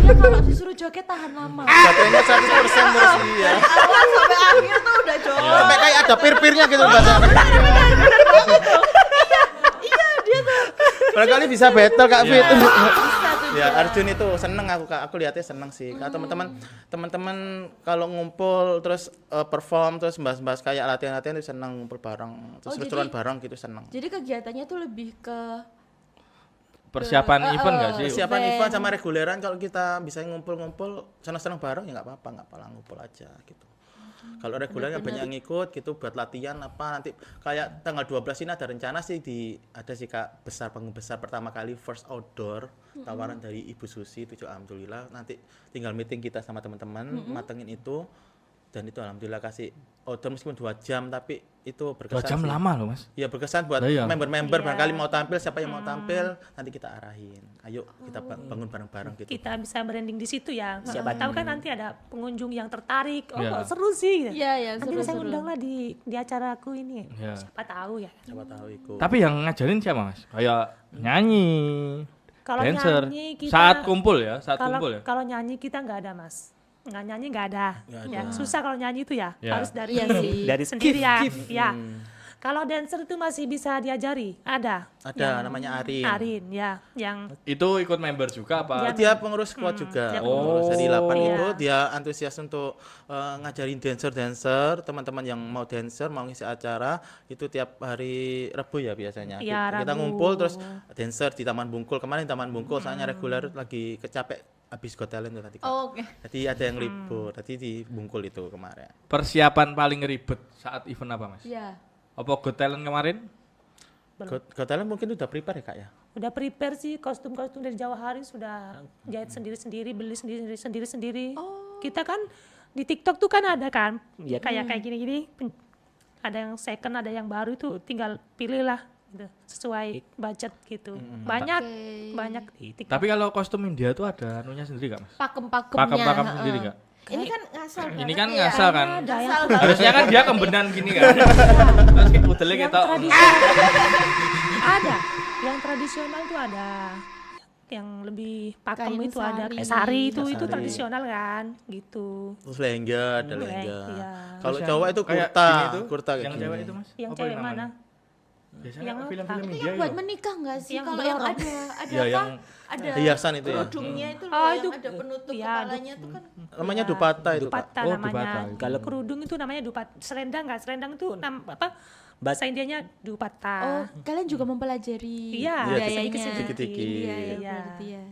Dia kalau disuruh joget tahan lama. Baterainya 100% terus dia. Awal sampai akhir tuh udah joget. Sampai kayak ada pir-pirnya gitu bahasa. Iya, dia tuh. Barangkali bisa battle Kak Fit. Bisa tuh. Ya Arjun itu seneng aku Kak, aku lihatnya seneng sih. Kak teman-teman kalau ngumpul terus perform terus bahas-bahas kayak latihan-latihan itu seneng ngumpul bareng, terus Oh, lucuan jadi- bareng gitu seneng. Jadi kegiatannya tuh lebih ke Persiapan event gak sih? Persiapan band. event sama reguleran kalau kita bisa ngumpul-ngumpul seneng-seneng bareng ya nggak apa-apa ngumpul aja gitu. Kalau reguler kan banyak yang ngikut gitu buat latihan apa nanti kayak tanggal 12 ini ada rencana sih ada sih Kak panggung besar pertama kali first outdoor tawaran dari Ibu Susi itu alhamdulillah nanti tinggal meeting kita sama teman-teman matengin itu dan itu alhamdulillah kasih outdoor meskipun 2 jam tapi itu 2 berkesan jam sih. lama loh, Mas. Ya berkesan buat Lah iya. member-member barangkali mau tampil siapa yang mau tampil nanti kita arahin. Ayo kita bangun bareng-bareng gitu. Kita bisa branding di situ ya. Siapa tahu kan nanti ada pengunjung yang tertarik. Oh, Iya. seru sih. Iya, iya, Nanti saya seru-seru. undang lah di acaraku ini. Iya. Siapa tahu ya. Siapa tahu ikut. Tapi yang ngajarin siapa, Mas? Kayak nyanyi, Kalau dancer. nyanyi kita Saat kumpul ya, saat kalau kumpul ya. kalau nyanyi kita nggak ada, Mas. Nggak nyanyi nggak ada. Ya, susah kalau nyanyi itu ya. Ya. Harus dari Iya sih. dari sendiri ya. gift. Ya. Kalau dancer itu masih bisa diajari. Ada. Ada namanya Arin. Arin ya, yang Itu ikut member juga apa? Iya. Dia pengurus squad juga. dia Pengurus dari 8 Iya. itu dia antusias untuk ngajarin dancer, teman-teman yang mau dancer, mau ngisi acara itu tiap hari Rabu ya biasanya. Iya, Kita Rabu. ngumpul terus dancer di Taman Bungkul. Kemarin Taman Bungkul soalnya reguler lagi kecapek habis Got Talent tuh tadi. Kak. Oh, oke. Jadi ada yang libur. Tadi di Bungkul itu kemarin. Persiapan paling ribet saat event apa, Mas? Iya. Apa Got Talent kemarin? Got Talent mungkin udah prepare ya Kak ya? udah prepare sih kostum-kostum dari Jawa Hari sudah jahit sendiri-sendiri, beli sendiri-sendiri. Kita kan di TikTok tuh kan ada kan, ya kayak gini-gini. Ada yang second, ada yang baru itu tinggal pilih lah gitu, sesuai budget gitu. Banyak Oke. banyak di TikTok. Tapi kalau kostum India tuh ada anunya sendiri gak, Mas? Pakem-pakemnya. Pakem-pakem heeh. sendiri nggak? Ini kan ngasal Ini banget kan ya. ngasal kan. Ada yang Ngasal banget. Harusnya kan dia kembenan gini kan. Terus kayak udelnya yang kita tradisional ada, yang tradisional tuh ada, yang lebih pakem Kain itu ada, sari. kayak sari itu Sari. tradisional kan, gitu. Terus lengga, ada lengga. Iya. Kalau Terus cowok yang itu kayak kurta, gini tuh, kurta kayak yang gini. cewek itu Mas. Yang Apa cewek namanya? mana? Biasanya Yang apa? film-film Itu India yang buat ya. menikah nggak sih? Yang Kalau belum. yang ada Iya, apa? yang Ada hiasan itu ya. kerudungnya itu loh, Oh, yang itu ada penutup iya, kepalanya itu kan. Namanya Iya, dupata itu, Kak. Dupata Oh, namanya. dupata. Kalau kerudung itu namanya dupat. Selendang nggak? Selendang itu apa? Bahasa Indianya dupata. Oh, kalian juga mempelajari Iya, budayanya. sedikit-sedikit. Iya, ya, Iya. berarti ya.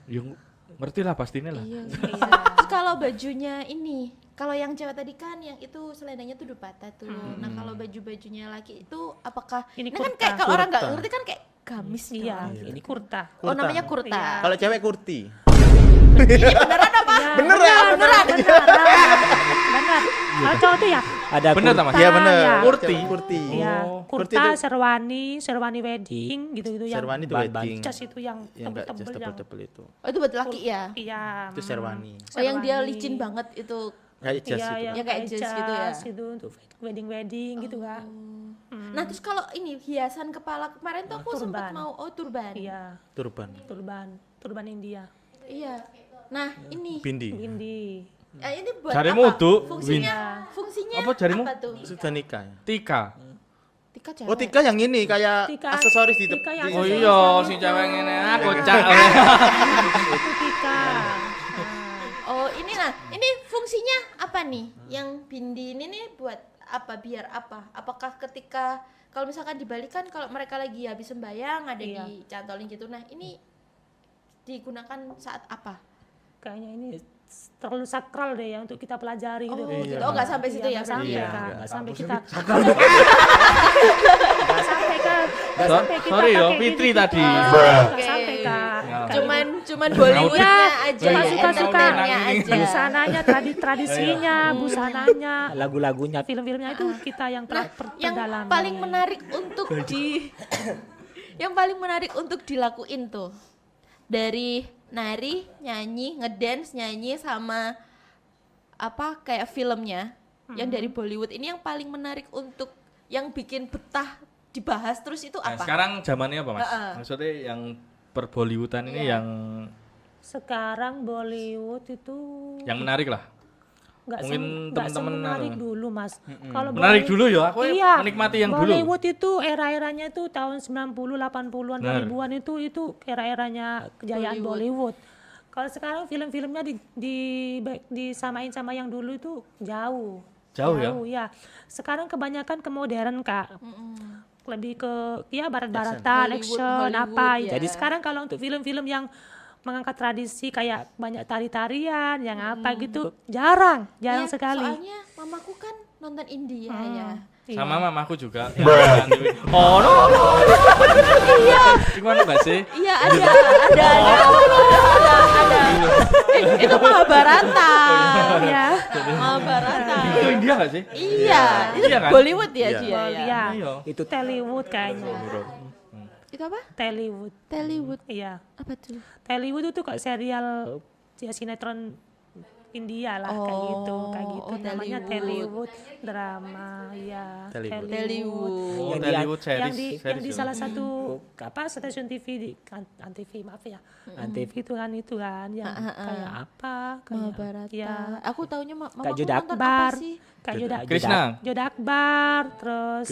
Yang ngerti lah pastinya lah. Iya. Terus kalau bajunya ini, kalau yang cewek tadi kan yang itu selendangnya tuh dupata tuh. Nah, kalau baju-bajunya laki itu apakah Ini nah kan kurta. kayak kalau orang nggak Kurta. ngerti kan kayak gamis Iya, dong. ini kurta. Oh, namanya kurta. Iya. Kalau cewek kurti. Ini beneran apa? Iya, Bener ya? benar. Benar. Kalau cowok tuh ya, Ada Bener tak Mas? Iya benar. Iya. Kurti. Kurti. ya Kurti kurta, itu- serwani wedding gitu-gitu yang Serwani itu ban-ban. wedding. jas itu yang Yang enggak jas tebel-tebel yang tebel-tebel itu. Oh, itu buat laki ya? iya. Itu serwani. Oh, yang dia serwani. licin banget itu. Kayak jas Iya, itu. yang Ya, kayak jas gitu ya. itu untuk wedding gitu Kak. Nah, terus kalau ini hiasan kepala kemarin tuh aku sempat Turban. mau turban. Iya, Turban. turban India. Iya. Nah, ini Bindi. Ini ini buat Jarimu apa? tuh, Fungsinya Apa jarimu? apa tuh? Sudah nikah ya? Tika. Tika cewek. Oh, tika yang ini kayak Tika. aksesoris di Tika yang Oh aksesoris. iya, si cewek ngene aku cak. itu Tika. Oh, ini nah, ini fungsinya apa nih? Yang bindi ini nih buat apa? Biar apa? Apakah ketika kalau misalkan dibalikan kalau mereka lagi habis sembahyang ada Iya. dicantolin gitu. Nah, ini digunakan saat apa? Kayaknya ini terlalu sakral deh ya untuk kita pelajari gitu. Oh, gitu. Oh, nggak sampai situ ya Nggak sampai berarti ya? Kak. Nggak sampai kita. Sakral. Nggak sampai Kak. Nggak sampai kita Sorry yo, pakai Fitri gini-gini. tadi. Nggak sampai Kak. Ya. Cuman Bollywoodnya aja, Cuma ya, suka-suka entertainnya aja. busananya, tradisinya, busananya, lagu-lagunya. film-filmnya itu kita yang Nah, yang terdalami. paling menarik untuk yang paling menarik untuk dilakuin tuh dari nari, nyanyi, ngedance, nyanyi sama apa kayak filmnya yang dari Bollywood ini yang paling menarik untuk yang bikin betah dibahas terus itu Nah, apa? sekarang zamannya apa Mas? Heeh. Maksudnya yang per-Bollywoodan ini Iya. Sekarang Bollywood itu yang menarik lah. nggak mungkin teman-teman menarik anu. dulu Mas. Kalau Menarik Bollywood- dulu ya, aku iya, menikmati yang dulu. Bollywood itu era-eranya itu tahun 90, 80-an, Benar. 2000-an itu era-eranya kejayaan Bollywood. Kalau sekarang film-filmnya disamain sama yang dulu itu jauh. Jauh ya. Sekarang kebanyakan ke modern Kak. Lebih ke ya barat-baratan, action, Hollywood, apa. ya. Jadi sekarang kalau untuk film-film yang mengangkat tradisi kayak banyak tari-tarian, yang apa gitu, jarang Iya, sekali. Soalnya mamaku kan nonton India ya. Iya. Sama mamaku juga. yang TV. Oh no. Iya. Gimana enggak sih? Iya ada. Itu Mahabharata. Iya. Mahabharata. Itu India enggak sih? Iya, itu Iya kan? Bollywood ya Iya. dia ya. Iya. Iya. Itu Tollywood kayaknya. Itu apa? Tollywood. Tollywood. Iya. Apa tuh? Tollywood itu kayak serial ya sinetron India lah kayak gitu, Oh, namanya Tollywood. Tollywood drama, ya. Tollywood. Tollywood. Oh, Yang Tollywood Yang series. yang di series salah ya. satu apa stasiun TV di Antv maaf ya. Antv itu kan yang kayak apa? Kayak, Mahabharata. ya, Aku taunya mamaku Kak Joda nonton Akbar. apa sih? kayak Yoda Krishna. Yoda Akbar, terus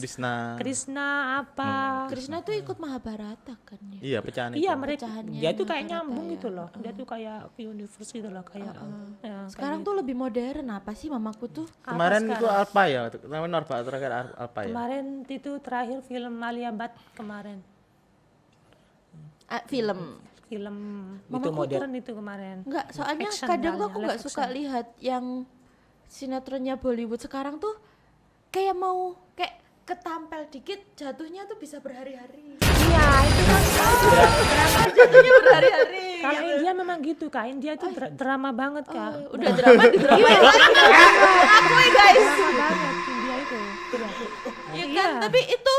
Krishna. apa? Krishna tuh ikut Mahabharata kan ya. Iya, pecahan itu. Iya mereka Pecahannya dia tuh kayak Mahabharata nyambung ya. gitu loh. Dia tuh kayak universe gitu loh kayak. ya, Sekarang kayak tuh lebih modern apa sih mamaku tuh? gitu. Kemarin Apa itu sekarang? apa ya? Kemarin Norba terakhir apa ya? Kemarin itu terakhir film Alia Bhatt kemarin. Film. Film Itu modern. itu kemarin. Enggak, soalnya Action kadang tuh kali aku ya, nggak live suka action. lihat yang sinetronnya Bollywood sekarang tuh kayak mau kayak ketampel dikit jatuhnya tuh bisa berhari-hari. Iya, itu kan Jatuhnya berhari-hari. kalau India memang gitu Kak. India itu drama banget Kak. Udah drama di drama. Akui guys. Drama banget India itu. Iya. Iya kan, tapi itu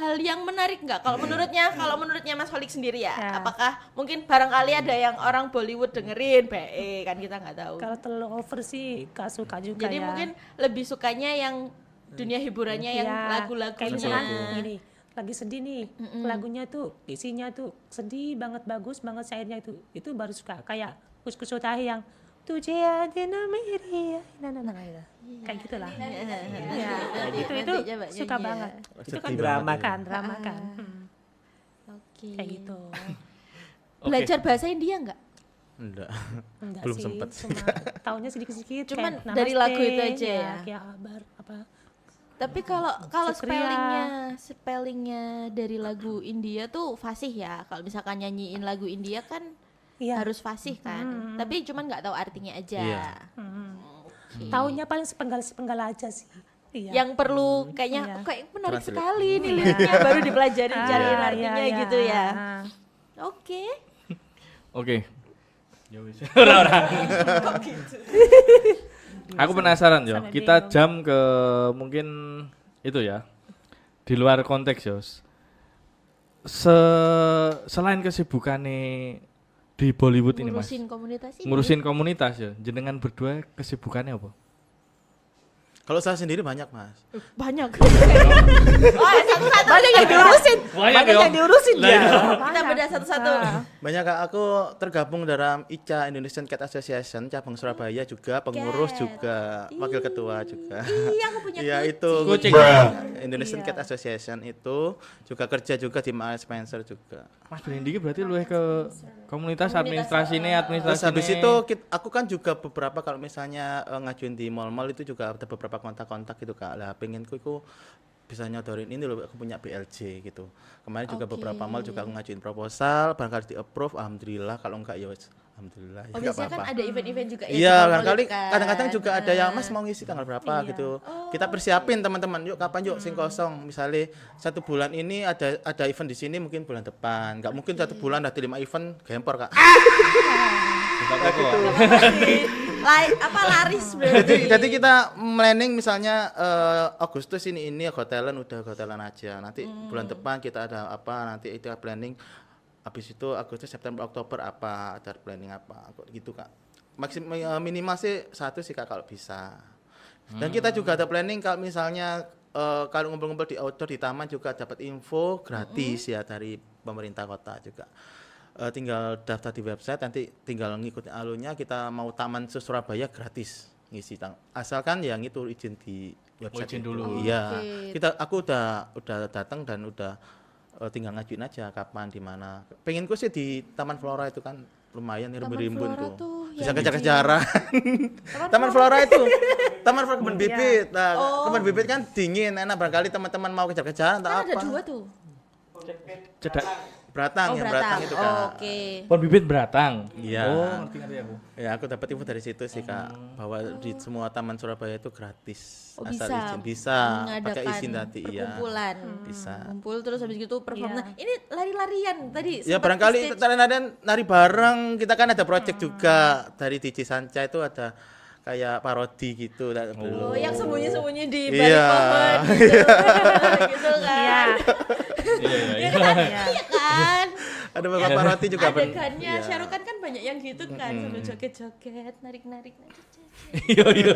hal yang menarik nggak? Kalau menurutnya Mas Holik sendiri ya, Ya. apakah mungkin barangkali ada yang orang Bollywood dengerin, BE kan kita nggak tahu. Kalau terlalu over sih gak suka juga Jadi ya. mungkin lebih sukanya yang dunia hiburannya yang Ya, lagu-lagu. kayak misalkan Nah. gini, lagi sedih nih, lagunya tuh isinya tuh sedih banget, bagus banget syairnya itu baru suka. Kayak Kus Utahi yang Tujhe Adina Meri, kayak gitulah. Ya, itu coba suka nyanyi ya. banget. Itu kan Sedih drama banget, kan, drama kan. Oke. Kayak gitu. Belajar bahasa India nggak? Enggak. Enggak Belum sih, sempet. cuma taunya sedikit-sedikit. Cuman kayak dari namaste, lagu itu aja ya? Kayak kabar apa. Tapi kalau Sukriya. spellingnya dari lagu India tuh fasih ya. Kalau misalkan nyanyiin lagu India kan Iya. harus fasih kan. Tapi cuman nggak tahu artinya aja. Iya. Oke. Taunya paling sepenggal aja sih. Iya. Yang perlu kayaknya Iya. kayak menarik Translate. sekali nih liriknya baru dipelajari cari Iya, artinya iya, gitu ya. Ah. Oke. Oke. Ya wis. Ora. Aku penasaran yo. Sampai Kita bingung. jam ke mungkin itu ya. Di luar konteks yo. Selain kesibukannya di Bollywood ini Mas. Ngurusin komunitas ini. Ngurusin komunitas ya. Jenengan berdua kesibukannya apa? Kalau saya sendiri banyak, Mas. Banyak. Satu-satu. Banyak yang diurusin. Banyak yang diurusin Lah, iya. Kita bedah satu-satu. Banyak Kak, aku tergabung dalam ICA Indonesian Cat Association cabang Surabaya juga, pengurus Cat. juga, wakil ketua juga. Iya, aku punya Iya itu Kucing. Indonesian Cat Association itu juga kerja juga di Mark Spencer juga. Mas Bendi berarti luwih ke komunitas administrasi Terus habis itu aku kan juga beberapa kalau misalnya ngajuin di mall-mall itu juga ada beberapa kontak-kontak gitu Kak. Lah pengenku itu bisa nyodorin ini loh, aku punya BLJ gitu. Kemarin juga Oke. beberapa mall juga aku ngajuin proposal, barangkali di approve, alhamdulillah. Kalau enggak ya wes, alhamdulillah. Ya Oh, nggak biasanya kan apa-apa. ada event-event juga ya. Iya, di mall barangkali gitu kan. kadang-kadang juga ada yang Mas Nah. mau ngisi tanggal berapa Iya. gitu. Kita persiapin teman-teman, yuk kapan yuk sing kosong. Misalnya 1 bulan ini ada event di sini mungkin bulan depan. Enggak mungkin 1 bulan ada 5 event, gempor Kak. Laris berarti. Jadi kita planning misalnya Agustus ini hotelan udah hotelan aja. Nanti bulan depan kita ada apa, nanti itu planning. Habis itu Agustus, September, Oktober apa, ada planning apa, kok gitu Kak. Minimal sih 1 sih Kak kalau bisa. Dan kita juga ada planning kalau misalnya kalau ngumpul-ngumpul di outdoor di taman juga dapat info gratis ya dari pemerintah kota juga. Tinggal daftar di website, nanti tinggal ngikutin alurnya. Kita mau taman Surabaya gratis ngisi asalkan yang itu izin di website izin itu. dulu. Iya. Oke. Aku udah datang dan udah tinggal ngajuin aja kapan di mana. Pengenku sih di Taman Flora itu kan lumayan rimbun-rimbun Flora tuh. tuh Bisa yang kejar-kejaran. Taman Flora itu. Taman Flora kebun bibit. Nah, kebun bibit kan dingin, enak barangkali teman-teman mau kejar-kejaran atau Kan apa. ada 2 tuh. cedak Beratang, yang beratang itu Kak. Oke. pon bibit beratang. Iya. Oh, ngerti aku. Ya aku dapat info dari situ sih Kak, bahwa di semua taman Surabaya itu gratis. Oh, asal bisa izin bisa pakai mengadakan izin tadi iya. perkumpulan. Bisa. Kumpul terus habis gitu perform. Iya. Nah, ini lari-larian tadi. Ya sempat barangkali di stage. tarian-tarian nari bareng, kita kan ada project juga dari DJ Sanca itu ada kayak parodi gitu. Oh, yang sembunyi-sembunyi di balik Iya. pohon gitu. Gitu kan. Iya. Iya kan? Ada beberapa parodi juga. Adegannya Iya. Syahrukh Khan kan banyak yang gitu kan, sambil joget-joget, narik-narik. Iya iya.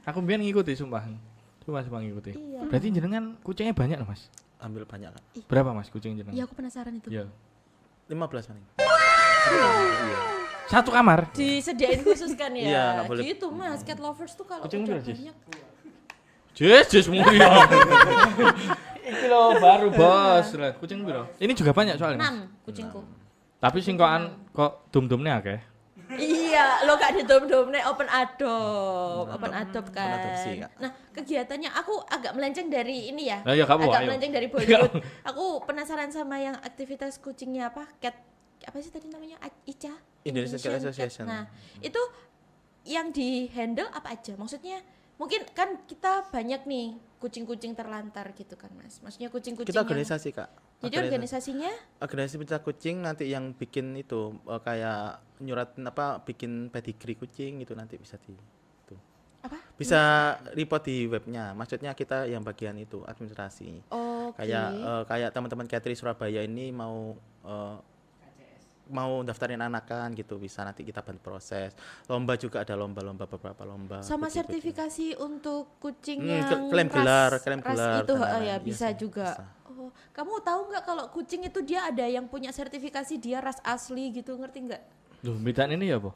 Aku biar ngikuti sumpah. Sumpah ngikuti. Iya. Berarti jenengan kucingnya banyak loh Mas. Ambil banyak Kak. Berapa Mas kucing jenengan? Iya, aku penasaran itu. Iya. 15 paling. Satu kamar. Disediain khusus kan ya. Iya, nggak boleh. Gitu Mas, cat lovers tuh kalau Kucing udah berapa, Cis? banyak. Jess mulia. Iki lo baru bos. Lah, kucing piro? Ini juga banyak soalnya. Mas. 6 kucingku. Tapi singkokan kok dum-dumnya akeh. Iya, lo gak didom-dom nih open adopt kan. adopsi, Kak. Nah, kegiatannya aku agak melenceng dari ini ya. Nah, ya, kamu, agak ayo. melenceng dari Bollywood. Aku penasaran sama yang aktivitas kucingnya apa? Cat apa sih tadi namanya? Ica? Indonesian Cat Association. Nah, itu yang di handle apa aja? Maksudnya mungkin kan kita banyak nih kucing-kucing terlantar gitu kan, Mas. Maksudnya kucing-kucing Kita yang- organisasi Kak. Jadi organisasinya Organisasi pecinta kucing nanti yang bikin itu kayak nyuratin apa bikin pedigree kucing itu nanti bisa di itu. apa? Bisa report di webnya. Maksudnya kita yang bagian itu administrasi. Oh, Oke. Kayak teman-teman Katri Surabaya ini mau daftarin anakan gitu, bisa nanti kita bantu proses. Lomba juga ada lomba-lomba, beberapa lomba. Sama begitu. sertifikasi untuk kucing klaim yang gelar ras dan itu lain-lain. ya Iya bisa sih, juga. bisa. Oh, kamu tahu nggak kalau kucing itu dia ada yang punya sertifikasi dia ras asli gitu, ngerti nggak? Duh, bedaan ini ya, Bu?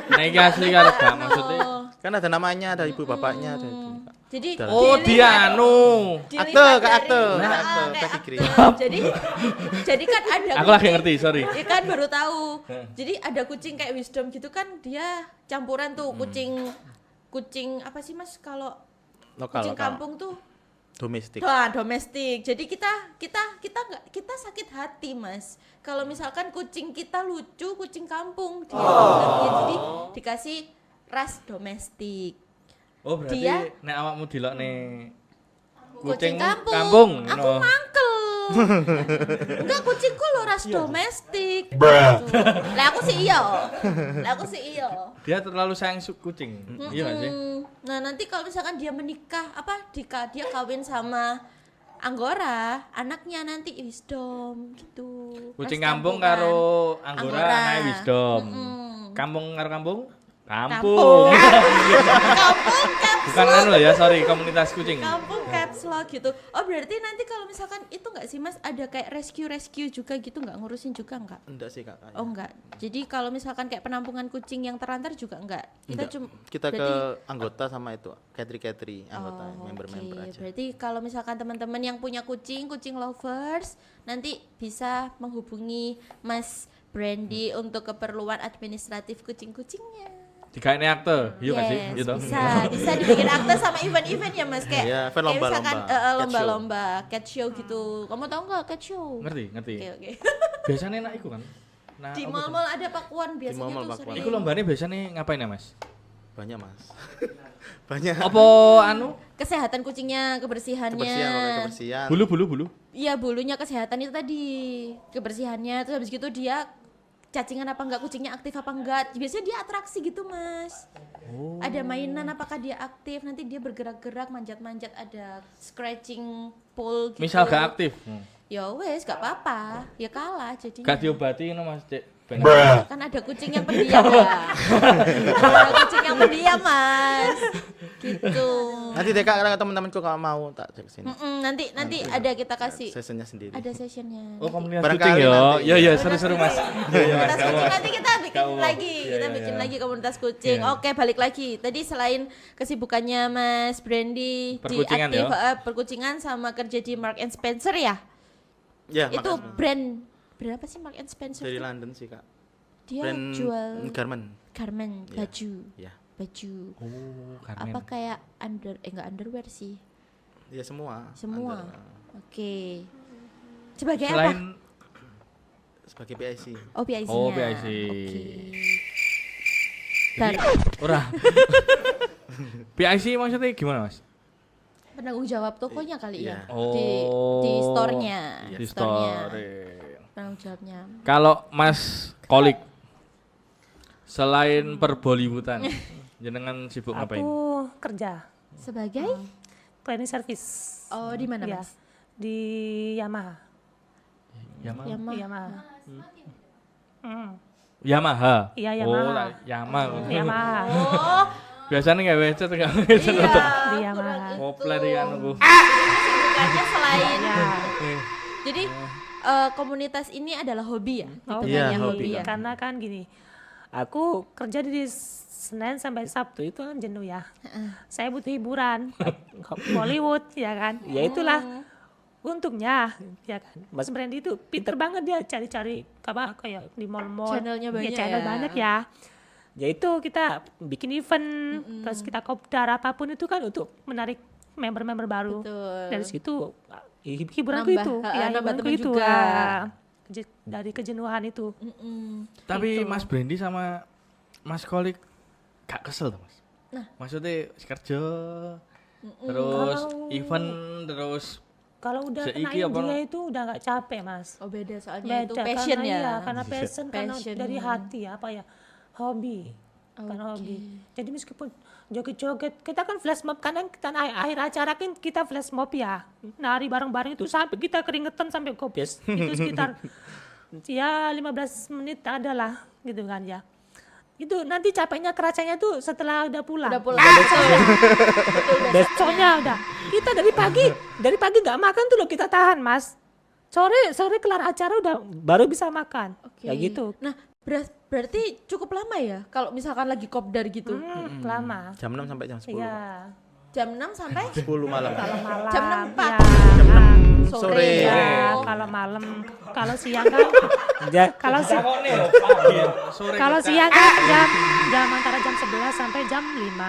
Nah, iki asli karo gak maksudnya. Oh, Kan ada namanya, ada ibu bapaknya, ada itu. jadi Oh, dia anu. dilihat Akte, dari- akte, kayak pedigree. akte. jadi kan ada Aku lagi ngerti, sorry. ya kan baru tahu. Jadi ada kucing kayak wisdom gitu kan dia campuran tuh kucing apa sih Mas kalau Lokal, kucing lokal. kampung tuh Domestik. domestik. Jadi kita sakit hati Mas. Kalau misalkan kucing kita lucu, kucing kampung dia jadi dikasih ras domestik. Oh, berarti Dia- nek awakmu dilokne Kucing kampung. kampung Aku ngono. mangkel. Enggak, kucingku lo ras domestik. Gitu. Lah aku sih iya. Dia terlalu sayang kucing. Iya gak sih? Nah, nanti kalau misalkan dia menikah dia kawin sama Anggora, anaknya nanti wisdom gitu. Kucing Ras kampung kampungan. karo Anggora nae wisdom. Kampung karo kampung? Kampung. Kampung. Kampung caps Bukan anu loh ya, sorry, komunitas kucing. Kampung caps lock gitu. Oh, berarti nanti kalau misalkan itu enggak sih Mas ada kayak rescue juga gitu enggak ngurusin juga enggak? Enggak sih, Kak. Oh enggak. Jadi kalau misalkan kayak penampungan kucing yang terlantar juga enggak. Enggak. Kita ke anggota sama itu, Katri anggota, member-member aja. Berarti kalau misalkan teman-teman yang punya kucing lovers nanti bisa menghubungi Mas Brandy untuk keperluan administratif kucing-kucingnya. Dikaini akte, iya gak sih? Yes, Gitu. bisa dibikin akte sama event-event ya Mas kayak, Iya, event kayak lomba-lomba, misalkan cat show. lomba-lomba cat show gitu. Kamu tahu nggak cat show? Ngerti. Oke. Biasanya enak iku kan. Nah, Di apa mall-mall ada pakuan Di biasanya mall-mall tuh pakuan. sering. Iku lombane biasanya ngapain ya, Mas? Banyak, Mas. Banyak. Apa anu? Kesehatan kucingnya, kebersihannya. Kebersihan. Bulu. Iya, bulunya kesehatan itu tadi. Kebersihannya terus habis gitu dia cacingan apa enggak, kucingnya aktif apa enggak. Biasanya dia atraksi gitu, Mas. Ada mainan apakah dia aktif, nanti dia bergerak-gerak, manjat-manjat, ada scratching pole gitu. Misal gak aktif. Ya wes, gak apa-apa. Ya kalah jadinya. Gak diobati ngono Mas, Cek. Ben- Kan ada kucing yang pendiam ya. Ada kucing yang pendiam, Mas. Gitu. Nanti deh Kak, kalau teman-temanku kalau mau tak cek sini. Nanti ada kita kasih. Sessionnya sendiri. Ada sessionnya. Oh, komunitas Barangkali kucing ya. nanti. Iya, seru-seru Mas. Komunitas kucing nanti kita bikin Kamu. lagi, Iya, bikin iya. lagi komunitas kucing. Iya. Oke, balik lagi. Tadi selain kesibukannya Mas Brandy di Perkucingan aktif ya? perkucingan sama kerja di Mark and Spencer ya? Ya, Itu makasih. brand apa sih Mark and Spencer? Dari tuh? London sih, Kak. Dia Brand jual garment. garment, Iya. baju. Ya. Baju. Oh, Apa kayak enggak underwear sih. Ya semua. Semua. Under- Oke. Sebagai Selain apa? sebagai PIC. Oh, PIC-nya. Oh, PIC. Oke. ora. PIC maksudnya gimana, Mas? Penanggung jawab tokonya kali Iya. ya. Oh. Di store-nya. Di Store-nya. store. Penanggung jawabnya. Kalau Mas Kolik selain per-Bollywoodan, jenengan sibuk ngapain? Aku kerja Sebagai cleaning service. oh di mana, Ya, Mas? di Yamaha. Yamaha. Yamaha. Yamaha. Yamaha. Iya, Oh, Yamaha. lah, Yamaha. Yamaha. Oh, Biasanya nggak wecet nggak wecet iya. untuk Di Yamaha. popler ya nunggu. Bukannya selain. Ya. Jadi komunitas ini adalah hobi ya? Oh, Hitungannya iya, hobi ya. Karena kan gini, aku kerja di Senin sampai Sabtu itu kan jenuh ya. Saya butuh hiburan, Bollywood ya kan. Ya itulah untungnya ya kan. Mas Brandy itu pinter banget dia cari-cari apa kayak di mall-mall. Channelnya banyak channel ya. banyak ya. Ya itu kita bikin event, terus kita kopdar apapun itu kan untuk menarik member-member baru. Betul. Dari situ hiburanku Nambah, itu, ya nambah hiburanku teman itu. juga. Dari kejenuhan itu. Tapi Gitu. Mas Brandy sama Mas Kolik gak kesel tuh, Mas? Nah. Maksudnya kerja, terus Kalau- event, terus Kalau udah kena Seiki apa- India itu udah nggak capek mas. Oh beda soalnya itu Beda passion karena ya. iya, karena passion, karena Passion. dari hati apa ya, hobi. Bukan hobi. Jadi meskipun joget-joget, kita kan flash mob, kadang kita akhir acara kan kita flash mob ya. Nari bareng-bareng itu sampai kita keringetan sampai gobes. Itu sekitar ya 15 menit adalah gitu kan ya. Itu nanti capeknya kerasanya tuh setelah udah pulang. Udah pulang. Betul. Besoknya udah. Kita dari pagi nggak makan tuh loh kita tahan, Mas. Sore kelar acara udah baru bisa makan. Oke. Kayak gitu. Nah, berarti cukup lama ya kalau misalkan lagi kopdar gitu. Lama. Jam 6 sampai jam 10. Iya. Jam 6 sampai 10 malam. Kalau malam. Jam 6 ya. Jam 6 sore. Ya, kalau malam, kalau siang kan, Ya, kalau Takone lho, pagi, sore. kalau siang kan jam antara jam 11 sampai jam 5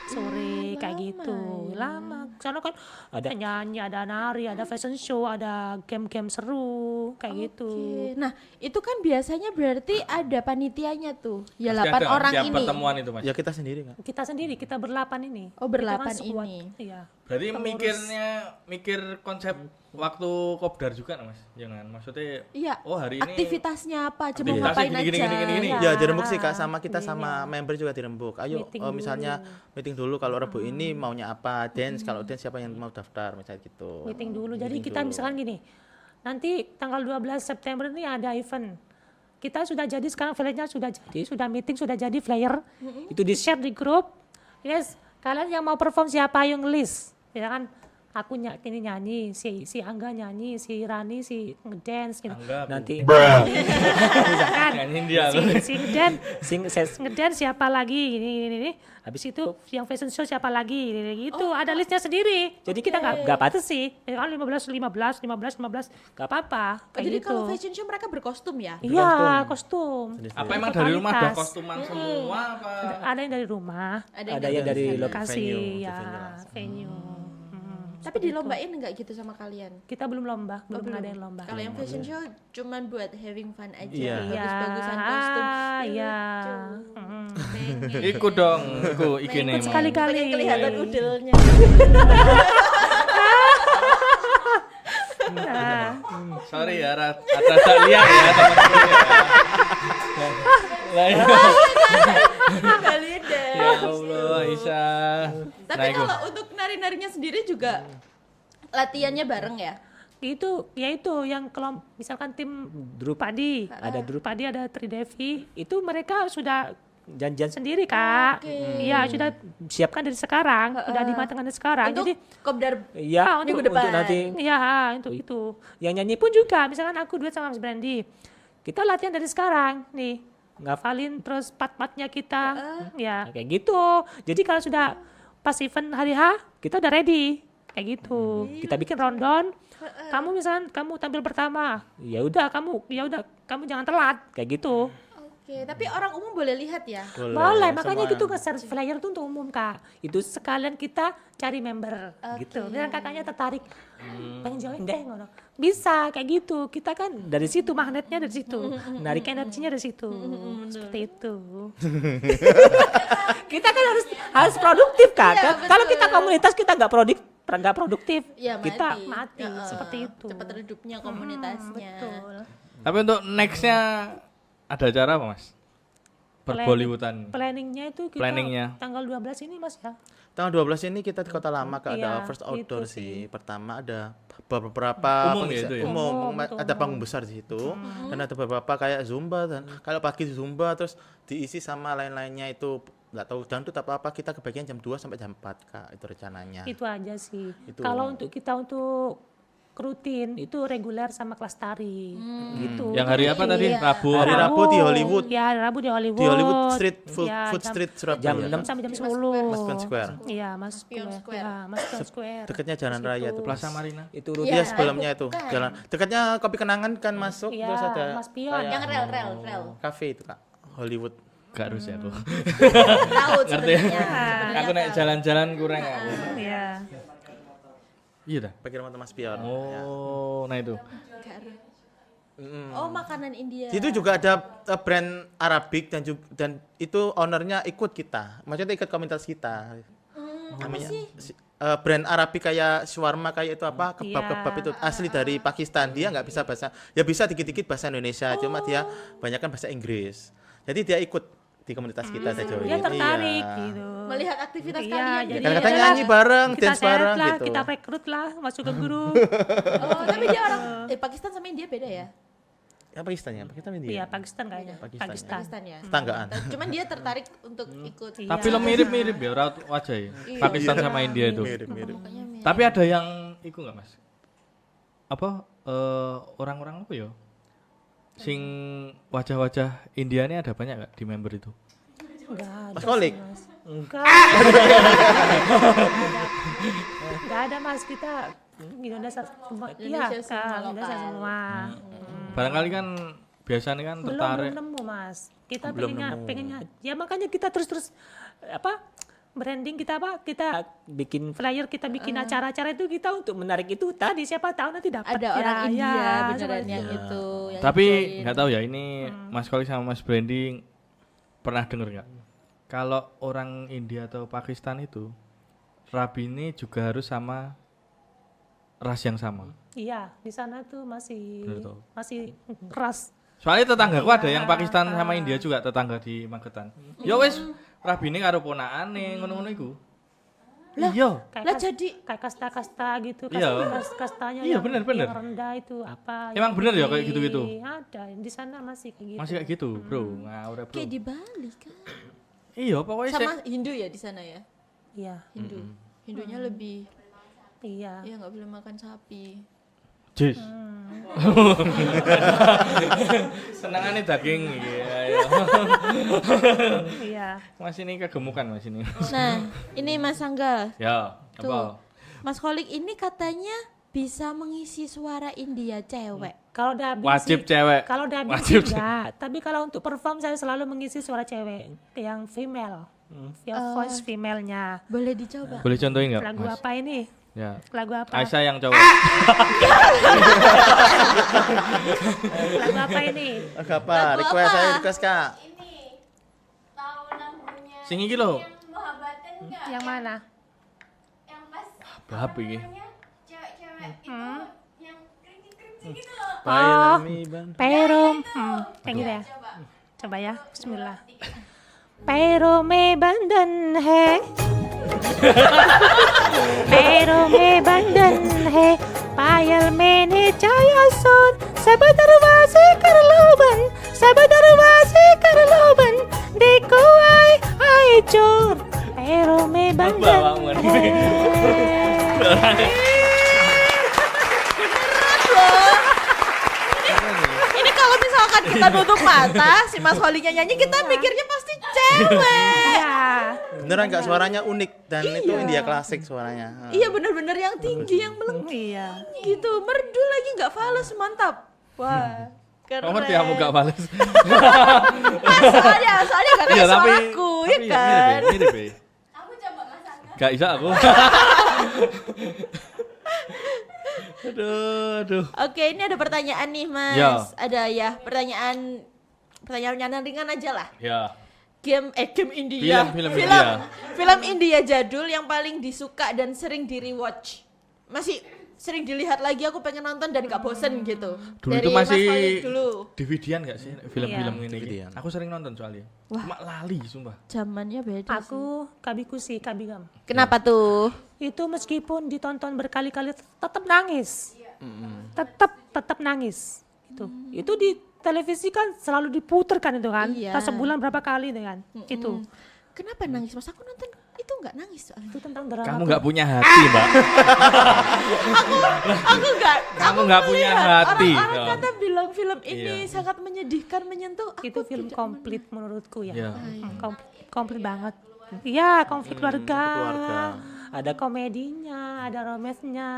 sore kayak gitu. Lama. Soalnya kan ada nyanyi, ada nari, ada fashion show, ada game-game seru kayak gitu. Oke. Nah, itu kan biasanya berarti ada panitianya tuh. Ya Pasti 8 ada orang tiap ini. pertemuan itu, Mas. Ya kita sendiri kan. Kita sendiri, kita berlapan ini. Oh, Kita berlapan kan squad. ini. Iya. Berarti mikir konsep waktu kopdar juga Mas. Jangan maksudnya Iya. oh hari ini aktivitasnya apa? Coba aktivitasnya ngapain gini, aja? gini. Iya. Ya dirembuk sih Kak, sama kita sama member juga dirembuk. Ayo Meeting misalnya meeting dulu kalau Rabu ini maunya apa, dance kalau dance siapa yang mau daftar misalnya gitu. Meeting dulu. Jadi Meeting kita dulu. misalkan gini, nanti tanggal 12 September ini ada event. Kita sudah jadi sekarang flyernya sudah jadi, sudah meeting, sudah jadi flyer. Itu di share di grup. Yes, kalian yang mau perform siapa yang list, ya kan? Aku ini nyanyi, si Angga nyanyi, si Rani si ngedance gitu. Angga nanti Misalkan nyanyiin dia. si ngedance sing ngedance siapa lagi ini. Habis itu yang fashion show siapa lagi ini, gitu. Ada listnya sendiri. Jadi kita nggak batasi. Ya kan 15 nggak apa-apa. Oh, Kayak jadi gitu. kalau fashion show mereka berkostum ya? Iya, kostum. Apa emang dari rumah ada Kualitas. kostuman semua apa? Ada yang dari rumah, ada yang dari sana. lokasi venue, di ya, venue langsung. venue. Tapi dilombain enggak gitu sama kalian? Kita belum lomba, Oh, belum ngadain lomba. Kalau yang fashion show cuman buat having fun aja, Iya. bagus-bagusan kostum. Iya. Pengen. Iku dong, iku iki nih. Ikut sekali-kali. Pengen kelihatan udelnya. Nah, Sorry ya, ada tak lihat ya teman-teman. Lah ya. Kali deh. Ya Allah, Isa. Tapi Nah, iku. kalau untuk nari-narinya sendiri juga latihannya bareng ya? itu yang kalau misalkan tim Drupadi, ada Drupadi, ada Tridevi, itu mereka sudah janjian sendiri Kak. Oke. Iya, sudah siapkan dari sekarang, sudah dimatangkan dari sekarang. Untuk Jadi kopdar iya minggu untuk depan. nanti iya, untuk itu. Yang nyanyi pun juga, misalkan aku duet sama Mas Brandy. Kita latihan dari sekarang nih. Ngafalin terus part-partnya kita. Ya, kayak gitu. Jadi kalau sudah pas event hari H, kita udah ready. Kayak gitu. Kita bikin rundown. Kamu misalkan kamu tampil pertama, ya udah kamu jangan telat. Kayak gitu. Oke, tapi orang umum boleh lihat ya? Boleh, makanya semua. gitu nge-share flyer itu untuk umum Kak. Itu sekalian kita cari member gitu. Misalkan kakaknya tertarik, pengen join deh ngono. Bisa kayak gitu. Kita kan dari situ magnetnya dari situ. Narik energinya dari situ. Seperti itu. Kita kan harus produktif Kak. Iya, Kalau betul. kita komunitas kita nggak produktif, Ya, kita mati Heeh. seperti itu. Cepat redupnya komunitasnya. Betul. Tapi untuk nextnya ada acara apa Mas? Berbollywoodan. Planningnya itu kita Planningnya. tanggal 12 ini Mas ya. Tanggal 12 ini kita di Kota Lama Kak, ada Iya, first outdoor itu sih. Pertama ada beberapa Umum ya pengisi- itu ya? umum, Umum, itu ada panggung besar di situ dan ada beberapa kayak Zumba dan kalau pagi Zumba terus diisi sama lain-lainnya itu nggak tahu dangdut apa kita kebagian jam 2 sampai jam 4 Kak, itu rencananya. Itu aja sih. Itu. Kalau untuk kita untuk rutin itu reguler sama kelas tari gitu. Yang hari apa tadi? Iya. Rabu. Hari Rabu di Hollywood. Ya, Rabu di Hollywood. Di Hollywood Street Ya, Food jam- Street Surabaya. jam Kak. 6 sampai jam 10. Mas Pion Square. Iya, Mas Pion Square. Square. Ya, Mas Pion Square. Dekatnya Jalan Raya itu. Plaza Marina. itu Iya. rutin Iya, sebelumnya itu. bukan. Jalan dekatnya Kopi Kenangan kan masuk Iya, terus ada Mas Pion. kayak Yang rel. cafe itu Kak. Hollywood. Gak harus ya aku. Tahu Ngerti. sebenarnya. Aku naik jalan-jalan kurang aku. Iya. Iya dah. Pikir sama Mas Pion. Oh, nah itu. Oh, makanan India. Di situ juga ada brand Arabik dan itu ownernya ikut kita. Maksudnya ikut komunitas kita. Namanya brand Arabik kayak shawarma kayak itu apa kebab-kebab itu asli dari Pakistan. Dia nggak bisa bahasa, ya bisa dikit-dikit bahasa Indonesia, cuma dia banyak kan bahasa Inggris. Jadi dia ikut di komunitas kita saya join. Dia tertarik Iya. gitu. Melihat aktivitas Iya, kalian. jadi Kadang-kadang adalah nyanyi bareng, kita dance bareng seret lah, gitu. kita rekrut lah masuk ke grup. Oh, tapi dia orang Pakistan sama India beda ya? Ya Pakistan ya, Pakistan India. Iya, Pakistan kayaknya. Pakistan. Pakistan ya. Tetanggaan. Cuman dia tertarik untuk ikut. Iya. Tapi lo mirip-mirip ya wajahnya. Pakistan sama India itu. Mirip-mirip. Mukanya mirip. Tapi ada yang iku nggak Mas? Apa orang-orang apa ya? Sing wajah-wajah India ini ada banyak nggak di member itu? Enggak ada. Mas Kolik? sih, Mas. Enggak. Enggak ada Mas, kita Indonesia semua. Iya, Indonesia semua kan, Indonesia lokal. semua. Barangkali kan biasanya kan Belum tertarik. nemu Mas. Kita Belum pengennya ya makanya kita terus apa branding kita apa kita bikin flyer kita bikin acara-acara itu kita untuk menarik itu tadi siapa tahu nanti dapat Ada ya, orang India ya, beneran seperti yang itu. itu. yang Tapi join. nggak tahu ya ini Mas Kolik sama Mas Brandy pernah denger nggak? Kalau orang India atau Pakistan itu rabi ini juga harus sama ras yang sama. Iya, di sana tuh Bener tuh. masih keras. Soalnya tetanggaku ada yang Pakistan sama India juga tetangga di Magetan. Ya wes rabine karo ponakane ngono-ngono iku. Iya. Lah jadi kayak kasta-kasta gitu, Iya. kastanya Iya, yang, bener. yang rendah itu apa? Emang yang bener ya kayak tinggi. gitu-gitu? Ada, di sana masih kayak gitu. Masih kayak gitu, Bro. Ngawur bro. kayak di Bali kan. Iya, pokoknya Sama Hindu ya di sana ya? Iya, Hindu. Hindunya lebih iya. ya nggak boleh makan sapi. Jis. Senangane daging iya. Iya. Mas ini kegemukan Mas ini. Nah, ini Mas Angga. Ya, Tuh. apa? Mas Kolik ini katanya bisa mengisi suara India cewek. Kalau dubbing Wajib sih- cewek. Kalau dubbing Wajib sih enggak, tapi kalau untuk perform saya selalu mengisi suara cewek yang female. Voice female-nya. Boleh dicoba. Boleh contohin enggak, Lagu Mas? apa ini? Ya. Lagu apa? Aisyah yang cowok. Lagu apa ini? Agak apa? Request saya request Kak. Ini tahu lagunya Sing iki lho. yang Mohabatan enggak? Yang mana? Yang pas Bab iki. namanya cewek-cewek itu yang kerincing-kerincing gitu loh. Oh, Bayami ban. Perum. Kayak gitu ya. Coba ya, bismillah. पैरों में बंधन है पैरों में बंधन है पायल मैंने चाया सोन सब दरवाजे कर लो बंद सब दरवाजे कर लो बंद देखो आए आए चोर पैरों में बंधन है Ini kalau misalkan kita nutup mata, si Mas Koliknya nyanyi, kita mikirnya pasti cewek. ya Beneran nggak suaranya unik dan itu India klasik suaranya. Iya bener-bener yang tinggi, yang melengking iya gitu. Merdu lagi nggak fals, mantap. Wah, keren. Kamu ngerti kamu gak balas. Soalnya gak kayak suaraku, ya tapi kan? mirip ya. Aku coba Mas Angga. Gak bisa aku. aduh. Oke, ini ada pertanyaan nih, Mas. Ya. Ada ya, pertanyaan ringan aja lah. Ya. Game India. Film India. Film India jadul yang paling disuka dan sering di rewatch. Masih sering dilihat lagi, aku pengen nonton dan gak bosen gitu. Dulu Dari itu masih Mas Kolik dulu. DVD-an gak sih film-film Iya. ini? DVD-an. Aku sering nonton soalnya. Cuma lali sumpah. Zamannya beda sih. aku kabikusi kabigam Kenapa tuh? itu meskipun ditonton berkali-kali tetap nangis tetap nangis itu di televisi kan selalu diputerkan itu kan Iya. entah sebulan berapa kali itu kan itu Kenapa nangis? Mas aku nonton itu nggak nangis soalnya. itu tentang drama Kamu tuh. nggak punya hati, Mbak. Aku nggak. Kamu nggak punya hati. Orang-orang Oh. kata bilang film ini Iya. sangat menyedihkan, menyentuh. Aku itu film tidak komplit menurutku ya Iya. Komplit banget iya konflik keluarga keluarga. ada komedinya ada romesnya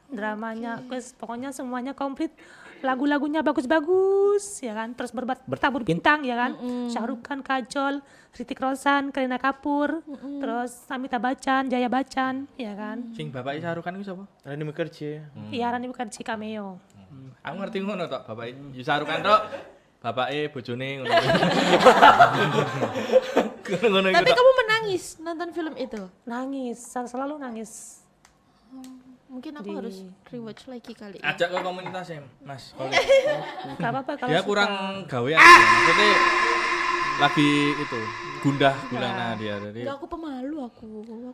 dramanya guys pokoknya semuanya komplit lagu-lagunya bagus-bagus ya kan terus bertabur bintang ya kan Shah Rukh Khan Kajol Hrithik Roshan Kareena Kapoor terus Amitabh Bachchan Jaya Bachchan ya kan Sing bapak Shah Rukh Khan itu siapa? Rani Mukherjee. iya Rani Mukherjee cameo Aku ngerti ngono tok, bapak Shah Rukh Khan tok. Bapake bojone ngono. Ngono iku Tapi tok. kamu menangis nonton film itu. nangis selalu nangis Mungkin aku harus rewatch lagi kali. Ajak ke komunitasnya, Mas. Kalau nggak apa-apa kalau dia suka. kurang gawean. Maksudnya lagi itu gundah gulana dia. Jadi Enggak, aku pemalu aku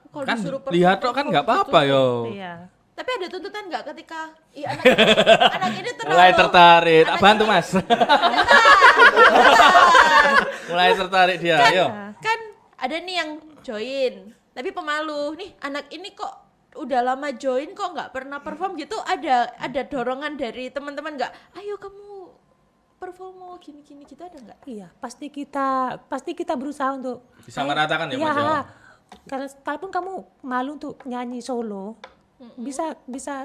kalau kan disuruh lihat perform kok kan gitu. nggak apa-apa yo. Iya. Tapi ada tuntutan nggak ketika anak ini terlalu Mulai tertarik. anak Bantu ini- Mas. Mulai tertarik dia. Ayo. Kan ada nih yang join tapi pemalu nih, anak ini kok udah lama join kok nggak pernah perform gitu, ada dorongan dari teman-teman nggak, ayo kamu perform mau gini-gini gitu, ada nggak? Iya, pasti kita berusaha untuk Bisa meratakan ya, Mas, ya? Iya. Karena sekalipun kamu malu untuk nyanyi solo, bisa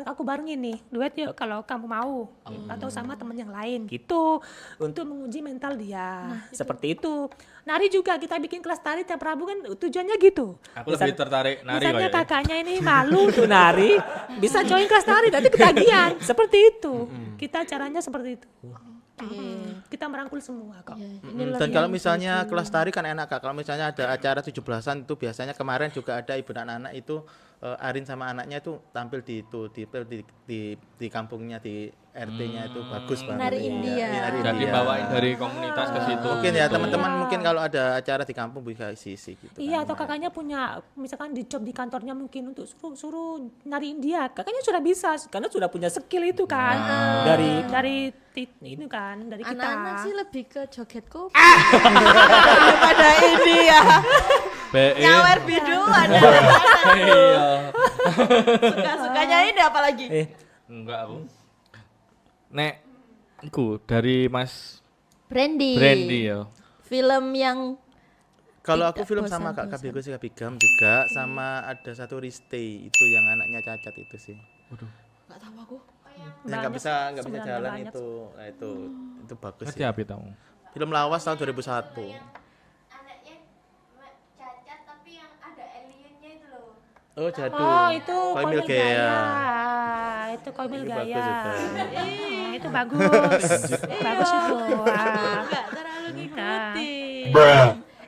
aku barengin nih, duet yuk kalau kamu mau, atau sama temen yang lain gitu, untuk menguji mental dia. Seperti itu. Nari juga kita bikin kelas tari tiap Rabu kan tujuannya gitu. Aku lebih tertarik nari Misalnya kayaknya. kakaknya ini malu tuh nari, bisa join kelas tari nanti ketagihan. Seperti itu. Kita caranya seperti itu. Kita merangkul semua kok. Dan kalau misalnya kelas tari kan enak Kak. Kalau misalnya ada acara 17-an itu biasanya kemarin juga ada ibu dan anak itu Arin sama anaknya itu tampil di itu di kampungnya di RT-nya itu bagus banget. Nari Iya, India. iya, nari Jadi India. bawain dari komunitas ke situ. Mungkin ya gitu. teman-teman mungkin kalau ada acara di kampung bisa isi gitu. Iya, kan. atau kakaknya punya misalkan di job di kantornya mungkin untuk suruh nari India. Kakaknya sudah bisa karena sudah punya skill itu kan. Dari ini kan dari kita. Anak-anak sih lebih ke joget kopi daripada ini ya, BE. nyawer biduan. Iya. Suka-sukanya ini apalagi? Enggak aku. Nek iku dari Mas Brandy. Brandy ya. Film yang Kalau aku Tidak film sama Kak bosan-bosan. Kabigo sih Kabigam juga sama ada satu Ristay itu yang anaknya cacat itu sih. nggak tahu aku. Yang nggak bisa sebenarnya jalan banyak. itu. Nah, itu bagus Ngerti sih. apa tamu? Film lawas tahun 2001. Anaknya cacat tapi yang ada aliennya itu loh. Oh, jadul. Oh, itu Koimil Koimil Gaya. Gaya. Itu Koimil Itu Gaya. bagus juga. Itu bagus. Bagus itu. Wah. Nggak terlalu ngikutin.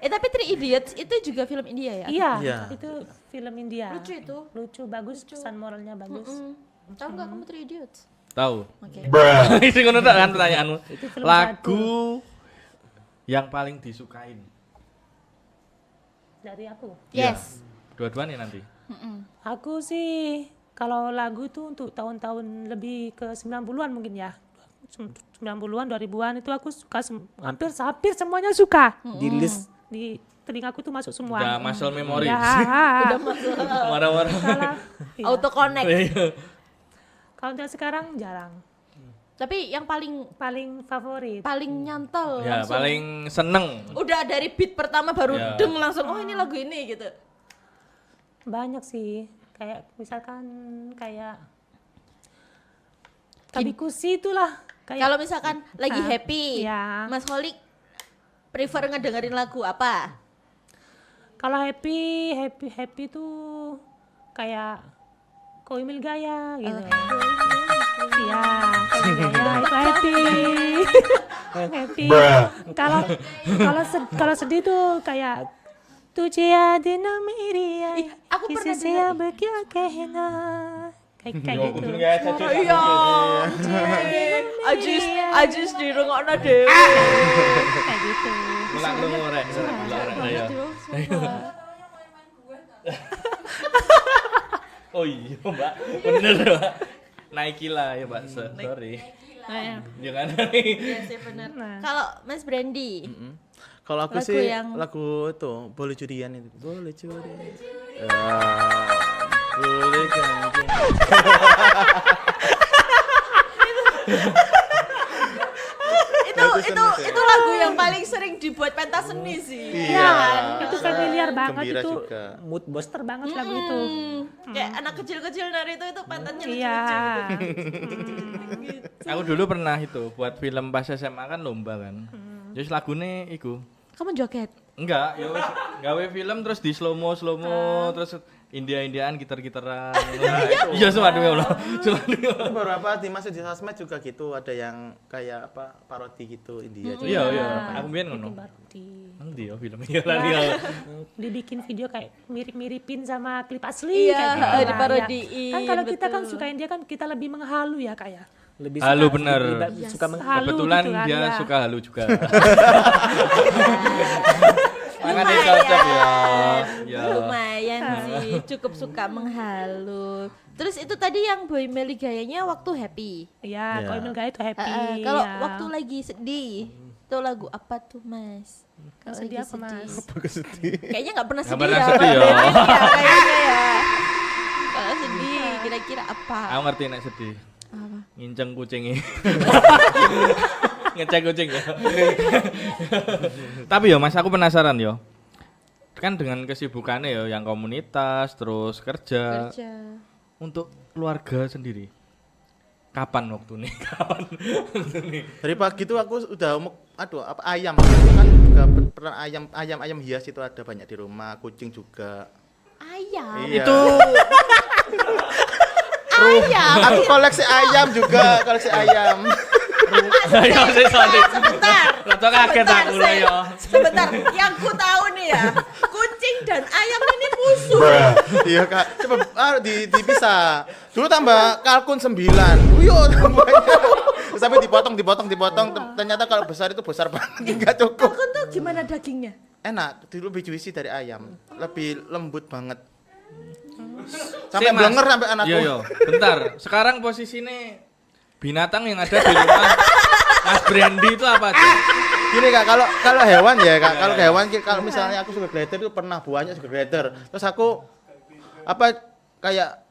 Tapi Three Idiots itu juga film India ya? Iya, Iya. itu film India. Lucu itu. Lucu, bagus, pesan moralnya bagus. Tahu nggak kamu Three Idiots? Tahu. Oke. Itu ngono tak kan pertanyaanmu. Itu film Lagu yang paling disukain. Dari aku. Yes. Dua-duanya nanti. Aku sih kalau lagu tuh untuk tahun-tahun lebih ke 90-an mungkin ya. 90-an, 2000-an itu aku suka hampir semuanya suka. Di list Di telingaku tuh masuk semua. Udah muscle memory. Ya. Marah-marah. Kalau iya. Auto connect. Kalau untuk sekarang jarang. Tapi yang paling Paling favorit. nyantol Ya, langsung. paling seneng. Udah dari beat pertama baru Ya. deng langsung oh ini lagu ini gitu. Banyak sih. Kayak misalkan kayak Kabikusi itulah. Kayak Kalau misalkan lagi Ah, happy, iya. Mas Holik prefer ngedengerin lagu apa? kalau happy tuh kayak Koimil Gaya gitu. Iya, Koimil Gaya itu happy. Happy. Kalau sedih tuh kayak Tujia dinamiria. aku pernah Kisi saya berkia kehena. Kayak gitu. Iya. Ajis dirungokno dhewe. Kayak gitu. Mulak lu ngorek. Ya. Oh iya, Mbak. Bener, Mbak. Nike lah ya, Mbak. Sorry. Jangan nih. Iya sih benar. Kalau Mas Brandy, Kalau aku Lagu sih yang- lagu itu boleh curian itu. Boleh curian. Boleh janji. itu lagu yang paling sering dibuat pentas seni sih. Iya. Itu familiar banget Gembira itu. juga. mood booster. Booster banget lagu itu. Kayak anak kecil-kecil nari itu pantatnya Iya. lucu-lucu. Aku dulu pernah itu buat film pas SMA kan lomba kan. Terus lagune iku. Kamu joget? Enggak, ya wis gawe film terus di slow mo terus India-indiaan gitar-gitaran. Iya semua demi Allah. Cuma demi Allah. Beberapa di masuk di sosmed juga gitu ada yang kayak apa parodi gitu India juga. Iya, iya. Aku mbien ngono. Baru Nanti ya filmnya lali ya. dibikin video kayak mirip-miripin sama klip asli Iya, kayak gitu lah, diparodiin, ya. Kan kalau kita kan betul. sukain dia kan kita lebih menghalu ya kayak Lebih Halu bener. Suka Halu Kebetulan gitu kan, dia ya. suka halu juga. Makanya cocok ya. Ya. Lumayan sih, cukup suka menghalu. Terus itu tadi yang Boy Meli gayanya waktu happy. Iya, kalau Emil Gaya itu happy. Kalau ya. waktu lagi sedih, itu lagu apa tuh Mas? Kalau sedih lagi apa, Mas? Kayaknya nggak pernah Nggak sedih pernah ya. sedih ya. Kayaknya ya. Kalau sedih, kira-kira apa? Aku ngerti nek sedih. Apa? Nginceng kucingnya. Ngecek kucing ya. Tapi ya Mas, aku penasaran yo. Kan dengan kesibukannya ya yang komunitas terus kerja. Untuk keluarga sendiri. Kapan waktu nih? Kapan waktu nih? Dari pagi tuh aku udah apa ayam kan juga pernah ayam hias itu ada banyak di rumah, kucing juga. Ayam. Iya. Itu Ayam. Aku koleksi ayam juga, koleksi ayam. ayo sih sorry. Sebentar. Rada kaget Sebentar, aku lah Sek. yo. Sebentar, yang ku tahu nih ya, kucing dan ayam ini musuh. Iya Kak, coba dipisah. Dulu tambah kalkun 9. Uyo tambahnya. Terus sampai dipotong. Ternyata kalau besar itu besar banget, enggak cukup. Kalkun tuh gimana dagingnya? Enak, dulu lebih juicy dari ayam. Lebih lembut banget. Sik, Sampai Mas. blenger sampai anakku. Yo, bentar. Sekarang posisinya binatang yang ada di rumah Mas Brandy itu apa aja? Gini Kak, kalau hewan ya Kak, kalau hewan kalau misalnya aku suka glider itu pernah banyak suka glider. Terus aku apa kayak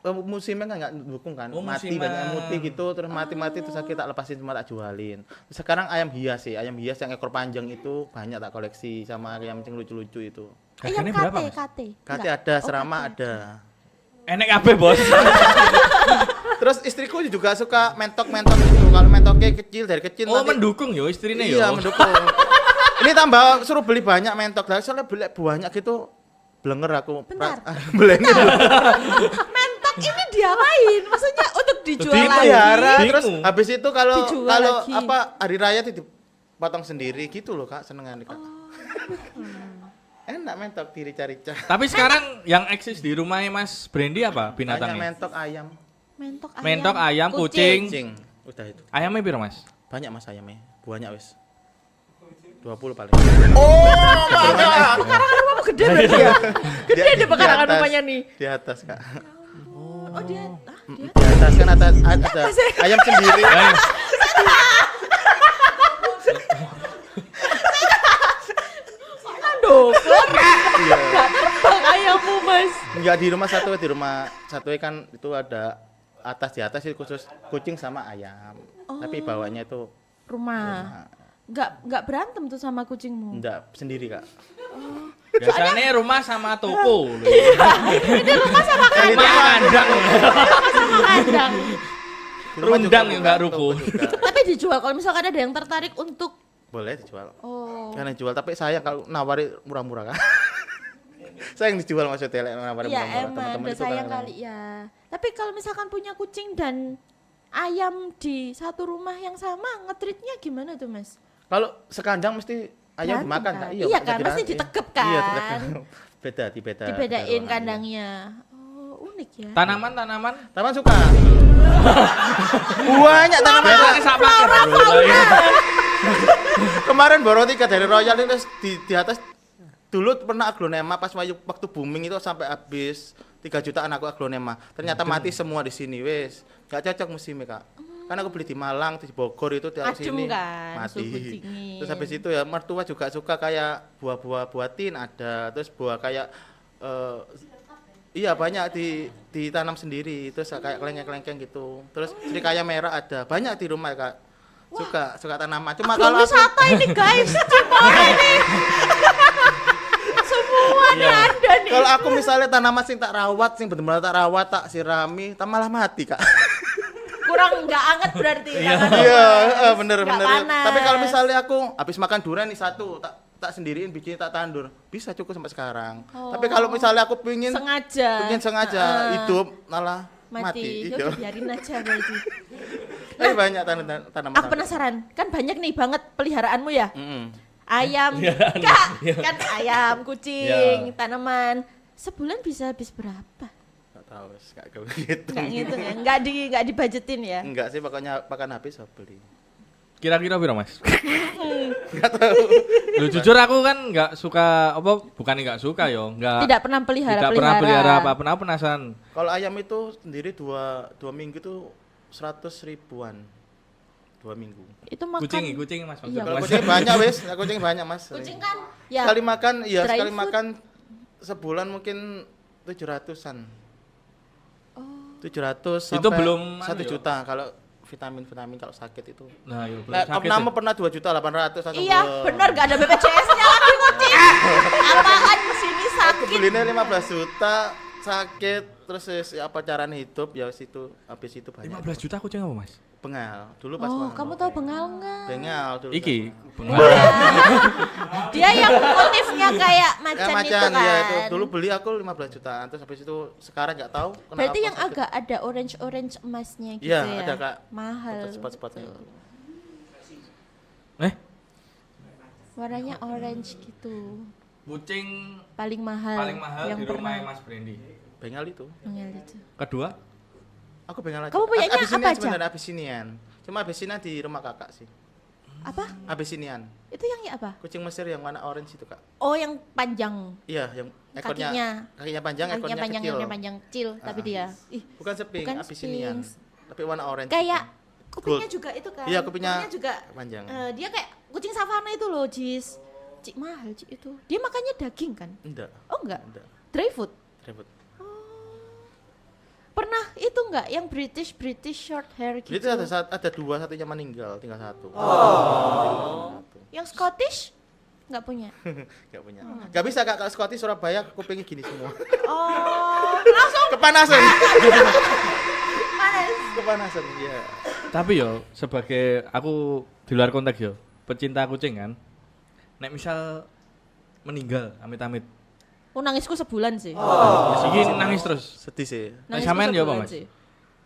musimnya kan nggak dukung kan, Oh, mati musiman. banyak muti gitu, terus mati terus aku tak lepasin semua tak jualin. Terus sekarang ayam hias sih, ayam hias yang ekor panjang itu banyak tak koleksi sama ayam yang lucu-lucu itu. Ayam Harganya berapa, Mas? KT. Kati Enggak. ada, Oh, serama KT. ada. Enek kabeh, Bos. Terus istriku juga suka mentok itu. Kalau mentoknya kecil dari kecil Oh, nanti- mendukung yo istrinya yo. Iya, mendukung. Ini tambah suruh beli banyak mentok. Lah soalnya beli banyak gitu blenger aku. Bentar. Blenger. Mentok ini diapain? Maksudnya untuk dijual lagi? Dipelihara terus Bingung. habis itu kalau Dijual kalau lagi. apa hari raya itu dipotong sendiri gitu loh Kak, senengan Kak. Enak mentok dirica-rica. Tapi sekarang yang eksis di rumahnya Mas Brandy apa Banyak binatangnya? mentok ayam. Mentok, ayam, kucing. Kucing. Udah itu. Ayamnya piro, Mas? Banyak Mas ayamnya. Banyak wis. 20 paling. Pekarangan rumahmu gede berarti ya? Gede deh pekarangan atas. rumahnya nih. Di atas Kak. Oh dia, dia Di atas kan ada ayam sendiri. dokter. Iya. Gak terbang ayammu mas. Enggak di rumah satu kan itu ada di atas itu khusus kucing sama ayam. Tapi bawahnya itu Rumah. Gak berantem tuh sama kucingmu. enggak sendiri Kak. Biasanya rumah sama toko. Ini rumah sama Sama kandang. sama kandang. Di rumah juga Rundang ya, bukan enggak ruko. toko juga. Tapi dijual kalau misalkan ada yang tertarik untuk Boleh dijual. oh Karena dijual tapi saya kalau nawari murah-murah Kak. Saya yang dijual maksudnya nawari ya murah-murah. emang Teman-teman udah itu sayang kadang-kadang. kali ya. Tapi kalau misalkan punya kucing dan ayam di satu rumah yang sama, ngetritnya gimana tuh mas? Kalau sekandang mesti ayam Berantem dimakan kan? Kak. Iya kan, pasti pasti dirancang. ditekep Iya, kan? ditekep. Beda. Dibedain ruangan, kandangnya. Oh unik ya. Tanaman. iya. Taman suka. Banyak tanaman. Biasanya sak paket. Kemarin baru 3 dari Royal itu di atas dulu pernah aglonema pas waktu booming itu sampai habis 3 jutaan aku aglonema. Ternyata mati semua di sini wes. Gak cocok musimnya Kak. Kan aku beli di Malang, di Bogor itu di Adem sini kan, mati. suhu dingin. Terus habis itu ya mertua juga suka kayak buah-buah buatin ada, terus buah kayak iya banyak ditanam sendiri, terus kayak kelengkeng-kelengkeng gitu. Terus serikaya merah ada, banyak di rumah Kak. Suka tanaman. Cuma Belum kalau aku wisata ini guys, Cimoa ini. Semuanya ada nih. kalau aku misalnya tanaman sing tak rawat, sing bener-bener tak rawat, tak sirami, tak malah mati Kak. Kurang nggak anget berarti. tangannya, Iya, Mas. bener. Nggak panas. Tapi kalau misalnya aku habis makan durian nih satu, tak sendiriin bikin tak tandur, bisa cukup sampai sekarang. Tapi kalau misalnya aku pingin sengaja hidup malah mati. Ya Iya. udah, biarin aja berarti. Tapi banyak tanaman. Aku penasaran, kan banyak nih banget peliharaanmu ya? Mm-mm. Ayam, kan ayam, kucing, tanaman. Sebulan bisa habis berapa? Nggak tahu, enggak gitu. Enggak ngitung ya. Enggak dibajetin ya. Enggak sih, pokoknya makan habis saya beli. Kira-kira piro, Mas? Enggak tahu. Lu jujur aku kan nggak suka bukan nggak suka yo, nggak Tidak pernah pelihara. tidak pernah pelihara apa pernah penasaran. Kalau ayam itu sendiri 2 minggu tuh 100 ribuan. 2 minggu. Itu makan. Kucing Mas. Iya. Kalau Mas. kucing banyak wes, kucing banyak Mas. Kucing kan ya. Sekali makan, iya dry sekali food. makan sebulan mungkin 700-an. Oh. 700 sampai Itu belum 1 anu ya? juta kalau vitamin kalau sakit itu. Nah, yo belum Nah, sakit. Opname ya. pernah 2.800.000 langsung. Iya, benar enggak ada BPJS-nya lagi kucing. Apaan sini Aku sakit. belinya 15 juta sakit terus apa caranya hidup ya situ habis itu banyak. 15 juta kucing apa, Mas? Bengal dulu pas Oh, bengal. kamu tahu bengal enggak? Bengal dulu. Iki. Dia yang motifnya kayak Ya, macan itu macan kan. ya itu. Dulu beli aku 15 jutaan terus habis itu sekarang enggak tahu kenapa. Berarti yang sakit. agak ada orange emasnya gitu Iya, ya. ada, Kak. Mahal. Spot-spotnya itu. Warnanya orange gitu. Kucing Paling mahal. paling mahal yang di rumah pernah Mas Brandy. Bengal itu. bengal itu. Kedua, Aku bengal aja. Kamu punyanya Abyssinian apa aja? sebenarnya Abyssinian. Cuma Abyssinian di rumah kakak sih. Apa? Abyssinian. Itu yang ya apa? Kucing Mesir yang warna orange itu, Kak. Oh, yang panjang. Iya, yang ekornya Kakinya panjang, Kakinya ekornya panjang, kecil. yang panjang kecil, tapi dia Bukan seping, bukan Abyssinian. Sphinx. Tapi warna orange. Kayak gitu. kupingnya Gold. juga itu kan. Iya, kupingnya juga panjang. dia kayak kucing savana itu loh, Jis. Cik mahal, Cik itu. Dia makannya daging kan? Enggak, Oh enggak. enggak. Dry food. Ribet. Pernah itu enggak yang British short hair gitu? Itu ada dua, satunya meninggal, tinggal satu. Yang Scottish enggak punya. Enggak punya. Enggak bisa Kak, kalau Scottish Surabaya kupingnya gini semua. Oh, langsung Kepanasan. panas. Kepanasan, iya. tapi yo sebagai aku di luar konteks yo, pecinta kucing kan. Nek misal meninggal amit-amit. Oh, nangisku sebulan sih. Iki nangis terus. Sedih sih. Nangisku sampean ya apa, sebulan Mas? sih.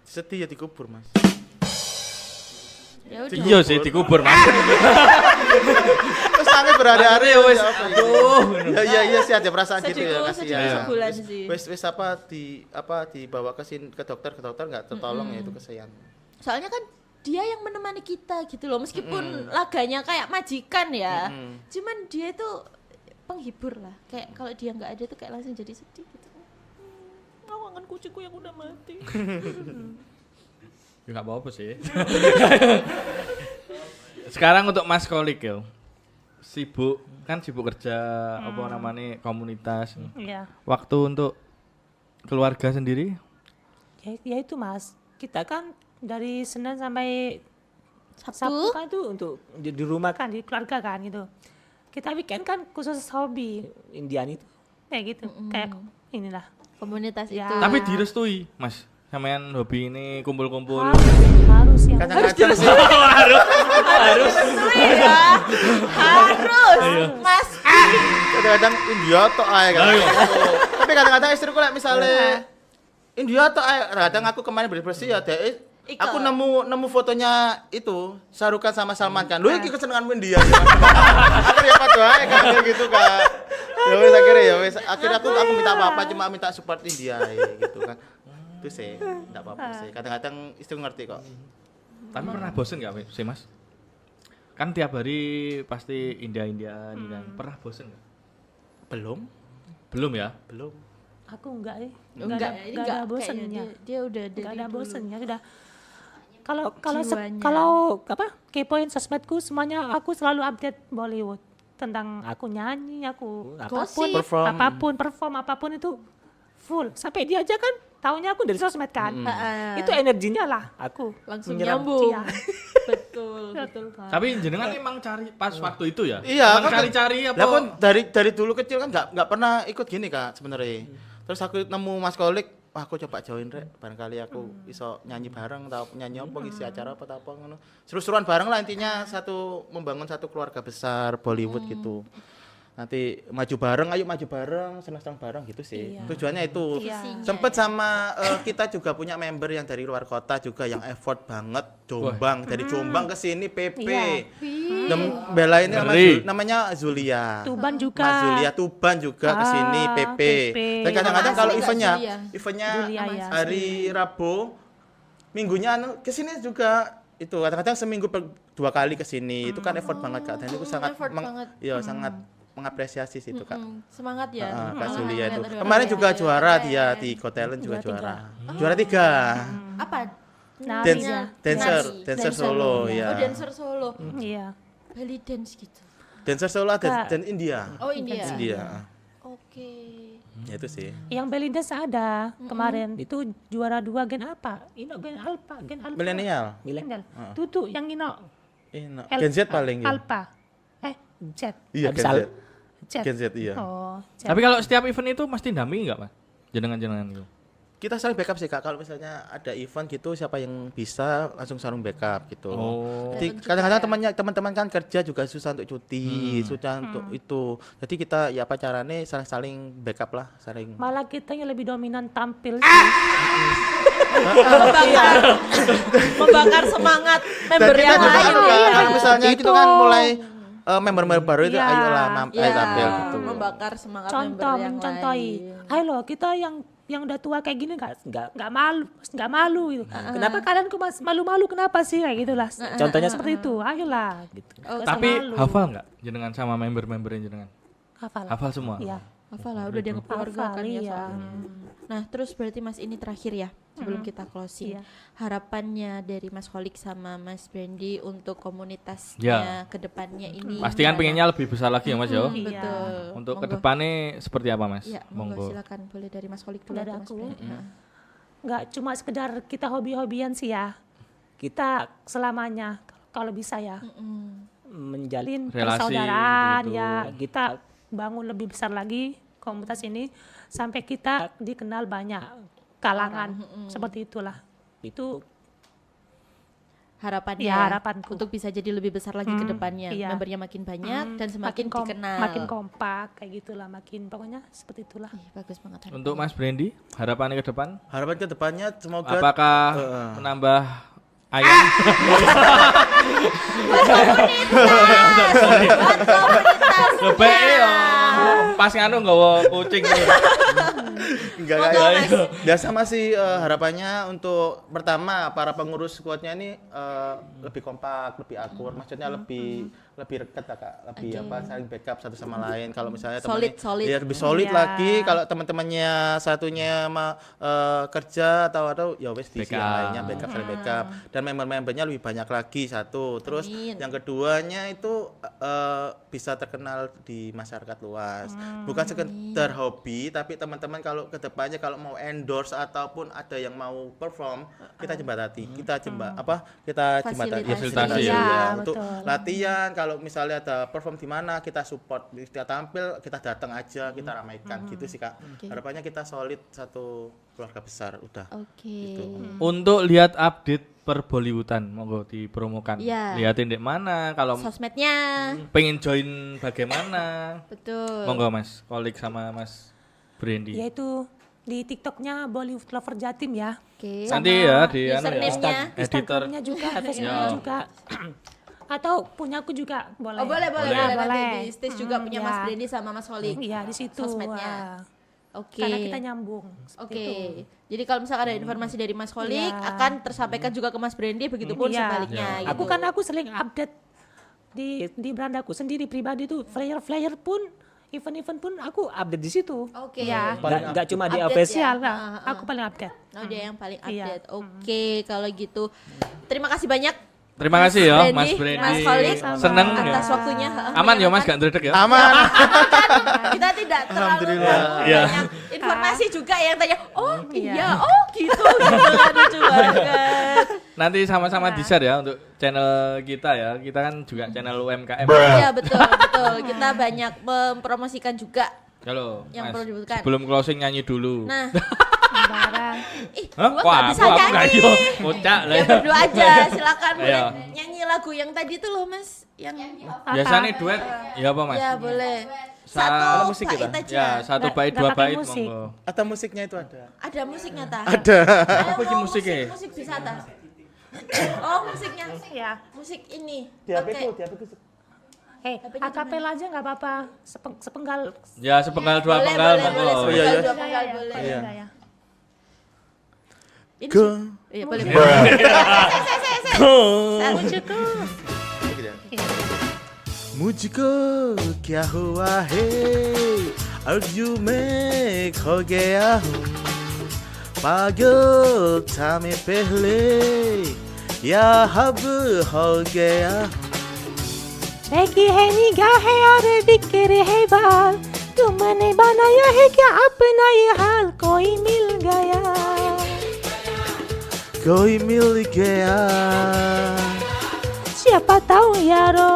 Sedih ya dikubur, Mas. Ya udah. Iya sih dikubur, Mas. Terus nangis berhari-hari Akhirnya wes, apa ya? aduh. Iya sih ada perasaan gitu ya Sedihku kasihan. sedih sebulan sih. Wes dibawa ke dokter enggak tertolong ya itu kasihan. Soalnya kan dia yang menemani kita gitu loh, meskipun laganya kayak majikan ya. Cuman dia itu penghibur lah. Kayak kalau dia nggak ada tuh kayak langsung jadi sedih gitu. Aku kangen kucingku yang udah mati. Ya nggak apa-apa sih. Sekarang untuk Mas Kolik yo. Sibuk kerja apa namanya komunitas. Iya. Waktu untuk keluarga sendiri Ya itu Mas. Kita kan dari Senin sampai Sabtu. Sabtu kan itu untuk Di rumah kan di keluarga kan gitu. Kita weekend kan khusus hobi Indian itu. kayak gitu. Kayak inilah. Komunitas Ya. itu. tapi direstui Mas. Sampean hobi ini kumpul-kumpul. Harus ya. Kadang-kadang sih Harus. Mas. kadang-kadang India tok ae kan. Tapi kadang-kadang istriku lek misale India tok ae, kadang aku kemarin bersih ya dek. Iko. Aku nemu fotonya itu Sarukan sama Salman Khan. Lho iki kesenenganmu India. Akhirnya apa tuh ae kan gitu Kak. Ya wis akhirnya aku minta apa-apa cuma minta support India gitu kan. Itu sih enggak apa-apa sih. Kadang-kadang istri ngerti kok. Tapi pernah bosen nggak sih Mas? Kan tiap hari pasti India-India nih kan. Pernah bosen nggak? Belum, Belum ya? belum. Aku enggak ya. Enggak, ini enggak ada bosennya. kayaknya dia udah dari Enggak ada dulu. bosennya sudah. Kalau Jiwanya. kalau apa kepoin sosmedku semuanya aku selalu update Bollywood tentang aku nyanyi, aku apapun, Gosip. perform apapun itu full. Sampai dia aja kan taunya aku dari sosmed kan. Heeh. Itu energinya lah aku. langsung menyerap. nyambung. Iya. betul Pak. Tapi jenengan emang cari pas waktu itu ya? Iya, Emang kan cari-cari apa? Lah kan dari dulu kecil kan nggak pernah ikut gini Kak sebenarnya. Terus aku nemu Mas Kolik, wah aku coba join rek, barangkali aku iso nyanyi bareng atau nyanyi apa ngisi acara apa ngono. Seru-seruan bareng lah intinya membangun satu keluarga besar Bollywood gitu. nanti maju bareng, ayo maju bareng, senang-senang bareng gitu sih. Iya. Tujuannya itu. Iya. Sempet sama kita juga punya member yang dari luar kota juga yang effort banget Jombang, dari Jombang ke sini PP. Iya. Bela ini Ngeri. namanya Zulia. Tuban juga. Mas Zulia Tuban juga ke sini PP. PP. Dan kadang-kadang Nama kalau asli nggak eventnya Zulia? Zulia, ya. hari Rabu, minggunya ke sini juga itu kadang-kadang seminggu 2 kali ke sini. Itu kan effort banget Kak. Dan itu sangat effort banget. ya sangat mengapresiasi situ Kak. Semangat ya. Kak Zulia itu. Terima Kemarin kasih. juga juara dia di Got Talent juga juara. Juara 3. Apa? Nari Dancer, dia. dancer solo Oh, ya. dancer solo. Iya. Bali dance gitu. Dancer solo ada Kak. dan India. Oh, India. India. Oke. Ya itu sih. Yang Belindas ada kemarin itu juara 2 gen apa? Gen Alpha. Milenial. Milenial. Tutu yang Ino. Gen Z paling ya. Alpha. Z. Iya Gen Absal. Z. Z. Gen Z iya. Oh, Z. Tapi kalau setiap event itu mesti dampingi enggak, Mas? Jenengan-jenengan itu. Kita saling backup sih Kak. Kalau misalnya ada event gitu siapa yang bisa langsung saling backup gitu. Oh. Jadi kadang-kadang teman-teman kan kerja juga susah untuk cuti, susah untuk itu. Jadi kita ya apa caranya saling backup lah, saling. Malah kita yang lebih dominan tampil Ah! Membakar semangat member Dan kita yang juga lain. anu, Kak, Iya. kalau misalnya itu kan mulai member-member baru itu Iya. ayolah ayo Iya, tampil gitu. membakar semangat contoh member yang mencontohi. lain. Ayo loh, kita yang udah tua kayak gini nggak malu gitu. Kenapa kalian kok malu-malu kenapa sih kayak gitulah. Contohnya Seperti itu. Ayolah gitu. Oh, Nggak usah Tapi malu. hafal enggak jenengan sama member-membernya jenengan? Hafal. Hafal semua? Iya. Apalah udah dianggap keluarga Hafal, kan ya iya. soalnya. Nah terus berarti Mas ini terakhir ya sebelum kita closing. Iya. Harapannya dari Mas Kholik sama Mas Brandy untuk komunitasnya Ya. ke depannya ini. Pasti kan pengennya lebih besar lagi ya Mas ya. Iya. Betul. Untuk Monggo. kedepannya seperti apa Mas? Ya, monggo silakan boleh dari Mas Kholik dulu Dari atau Mas aku. Brandy. Nah. Nggak cuma sekedar kita hobi-hobian sih ya. Kita selamanya kalau bisa ya. Menjalin Jalin Relasi persaudaraan gitu. ya. Kita bangun lebih besar lagi komunitas ini sampai kita dikenal banyak kalangan seperti itulah. Itu Harapannya Ya, harapanku. untuk bisa jadi lebih besar lagi ke depannya. iya. Membernya makin banyak dan semakin dikenal. makin kompak kayak gitulah, makin pokoknya seperti itulah. Ih, bagus banget harapannya. Untuk Mas Brandy, harapannya ke depan Harapan ke depannya semoga apakah menambah ayam? Ngebek ya. Pas nganu nggawa kucing. enggak Monggo, kayak Mas. biasa masih harapannya untuk pertama para pengurus squadnya ini lebih kompak, lebih akur, maksudnya lebih dekat lah, Kak, lebih apa saling backup satu sama lain. Kalau misalnya Solid, solid. ya lebih solid Iya. lagi. Kalau teman-temannya satunya kerja atau ya wes di Backup. yang lainnya backup saling backup dan member-membernya lebih banyak lagi satu. Terus Amin. yang keduanya itu bisa terkenal di masyarakat luas. Bukan sekedar hobi, tapi teman-teman kalau kedepannya kalau mau endorse ataupun ada yang mau perform, kita jembatati, kita jembatati Fasilitasi. Iya, untuk betul. latihan. Kalau misalnya ada perform di mana, kita support, kita tampil, kita datang aja, kita ramaikan gitu sih Kak. Harapannya kita solid satu keluarga besar udah. Oke. Untuk lihat update per Bollywoodan, monggo dipromokan. Iya. Lihatin di mana kalau Sosmednya. pengen join bagaimana. Betul. Monggo Mas, Kholik sama Mas Brandy. Yaitu di TikToknya Bollywood Lover Jatim ya. Oke. Nanti ya di anu ya, Username-nya. editor. Instagramnya juga, Facebooknya juga. Atau punya aku juga boleh. Oh boleh boleh Ya, boleh nanti boleh. di stage juga punya ya. Mas Brandy sama Mas Kholik. Iya di situ. Sosmednya. Wah. Oke. Karena kita nyambung. Oke. seperti itu. Jadi kalau misalkan ada informasi dari Mas Kholik Iya. akan tersampaikan juga ke Mas Brandy begitupun Iya. sebaliknya gitu. Aku sering update di brand aku sendiri pribadi tuh flyer pun event-event pun aku update di situ. Oke. Ya. Nggak cuma di Update official. ya. Official lah. Aku paling update. Oh dia yang paling Iya. update. Oke, kalau gitu terima kasih banyak Terima kasih ya Brandy, Mas Brandy. Mas Kholik, Seneng atas ya. waktunya. Aman ya Mas, gak ndredeg ya? Aman. Kita tidak terlalu Alhamdulillah. Iya. banyak informasi juga yang tanya, oh Iya. iya, oh gitu, gitu kan lucu banget. Nanti sama-sama di-share ya untuk channel kita ya. Kita kan juga channel UMKM. Iya betul betul, kita banyak mempromosikan juga. Halo, Yang Mas. perlu dibutuhkan. Sebelum closing nyanyi dulu. Nah, sembarang. Ih, Hah? gua Wah, nggak bisa aku nggak nyanyi. yo. Kocak lah Ya ya. berdua aja, silakan boleh Ayo. nyanyi lagu yang tadi tuh loh Mas, yang Biasanya duet, ya apa Mas? ya boleh. Sa- Satu musik bait kita? aja. Ya, satu Nggak- bait, nggak dua pakai bait, musik. monggo. Atau musiknya itu ada? Ada musiknya ta? Ada. Ayo, Apa iki mau musiknya? Musik bisa ta? Oh musiknya, Ya. musik ini. Di HP Oke. ku, di HP ku. Akapela aja nggak apa-apa. Sepenggal. Ya, sepenggal dua Boleh, penggal, boleh, monggo. boleh, Oh, iya, sepenggal, iya. dua penggal, boleh. Iya. Ya. Ini Go. Iya boleh. Cukup. मुझको क्या हुआ है अर्जू में खो गया हूँ पागल था मैं पहले या अब हो गया रहती है निगाहें और बिखरे है बाल तुमने बनाया है क्या अपना ये हाल कोई मिल गया कोई मिल गया siapa tahu यारो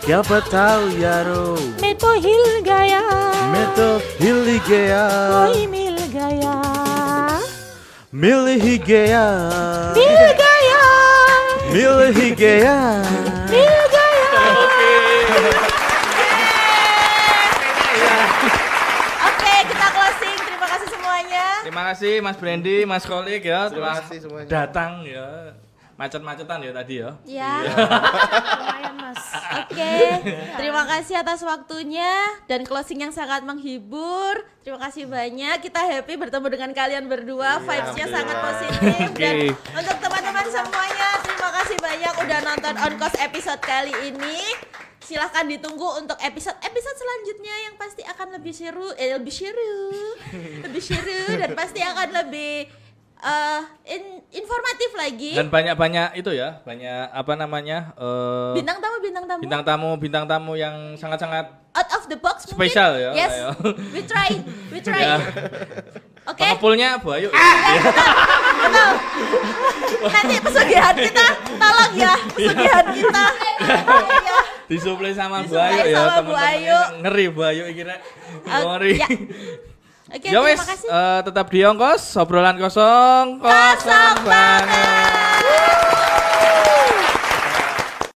क्या बताओ यारो मैं तो हिल गया मैं तो हिल गया कोई मिल गया मिल ही गया मिल गया मिल ही गया मिल गया Oke, kita closing. Terima kasih semuanya. Terima kasih Mas Brandy, Mas Kolik ya, telah kasih semuanya. datang ya. Macet-macetan ya tadi ya. Ya. lumayan mas Oke, terima kasih atas waktunya dan closing yang sangat menghibur. Terima kasih banyak. Kita happy bertemu dengan kalian berdua. Vibes-nya sangat positif. Dan untuk teman-teman semuanya, terima kasih banyak udah nonton Onkos episode kali ini. Silahkan ditunggu untuk episode selanjutnya yang pasti akan lebih seru, lebih seru dan pasti akan lebih informatif lagi. Dan banyak-banyak itu ya, banyak apa namanya? Bintang tamu yang sangat-sangat Out of the box mungkin. spesial ya. Yes. Ayo. We try. Ya. Oke. Pengepulnya Bu Ayu. Betul. Nanti pesugihan kita tolong ya, pesugihan kita. Ya. Disuplai sama Bu Disuplai Ayu ya, sama Bu teman-teman. Ayu. Ngeri Bu Ayu kira. Ngeri. Ya. Oke, Ya wes, terima kasih. tetap di Ongkos, obrolan kosong Kosong banget.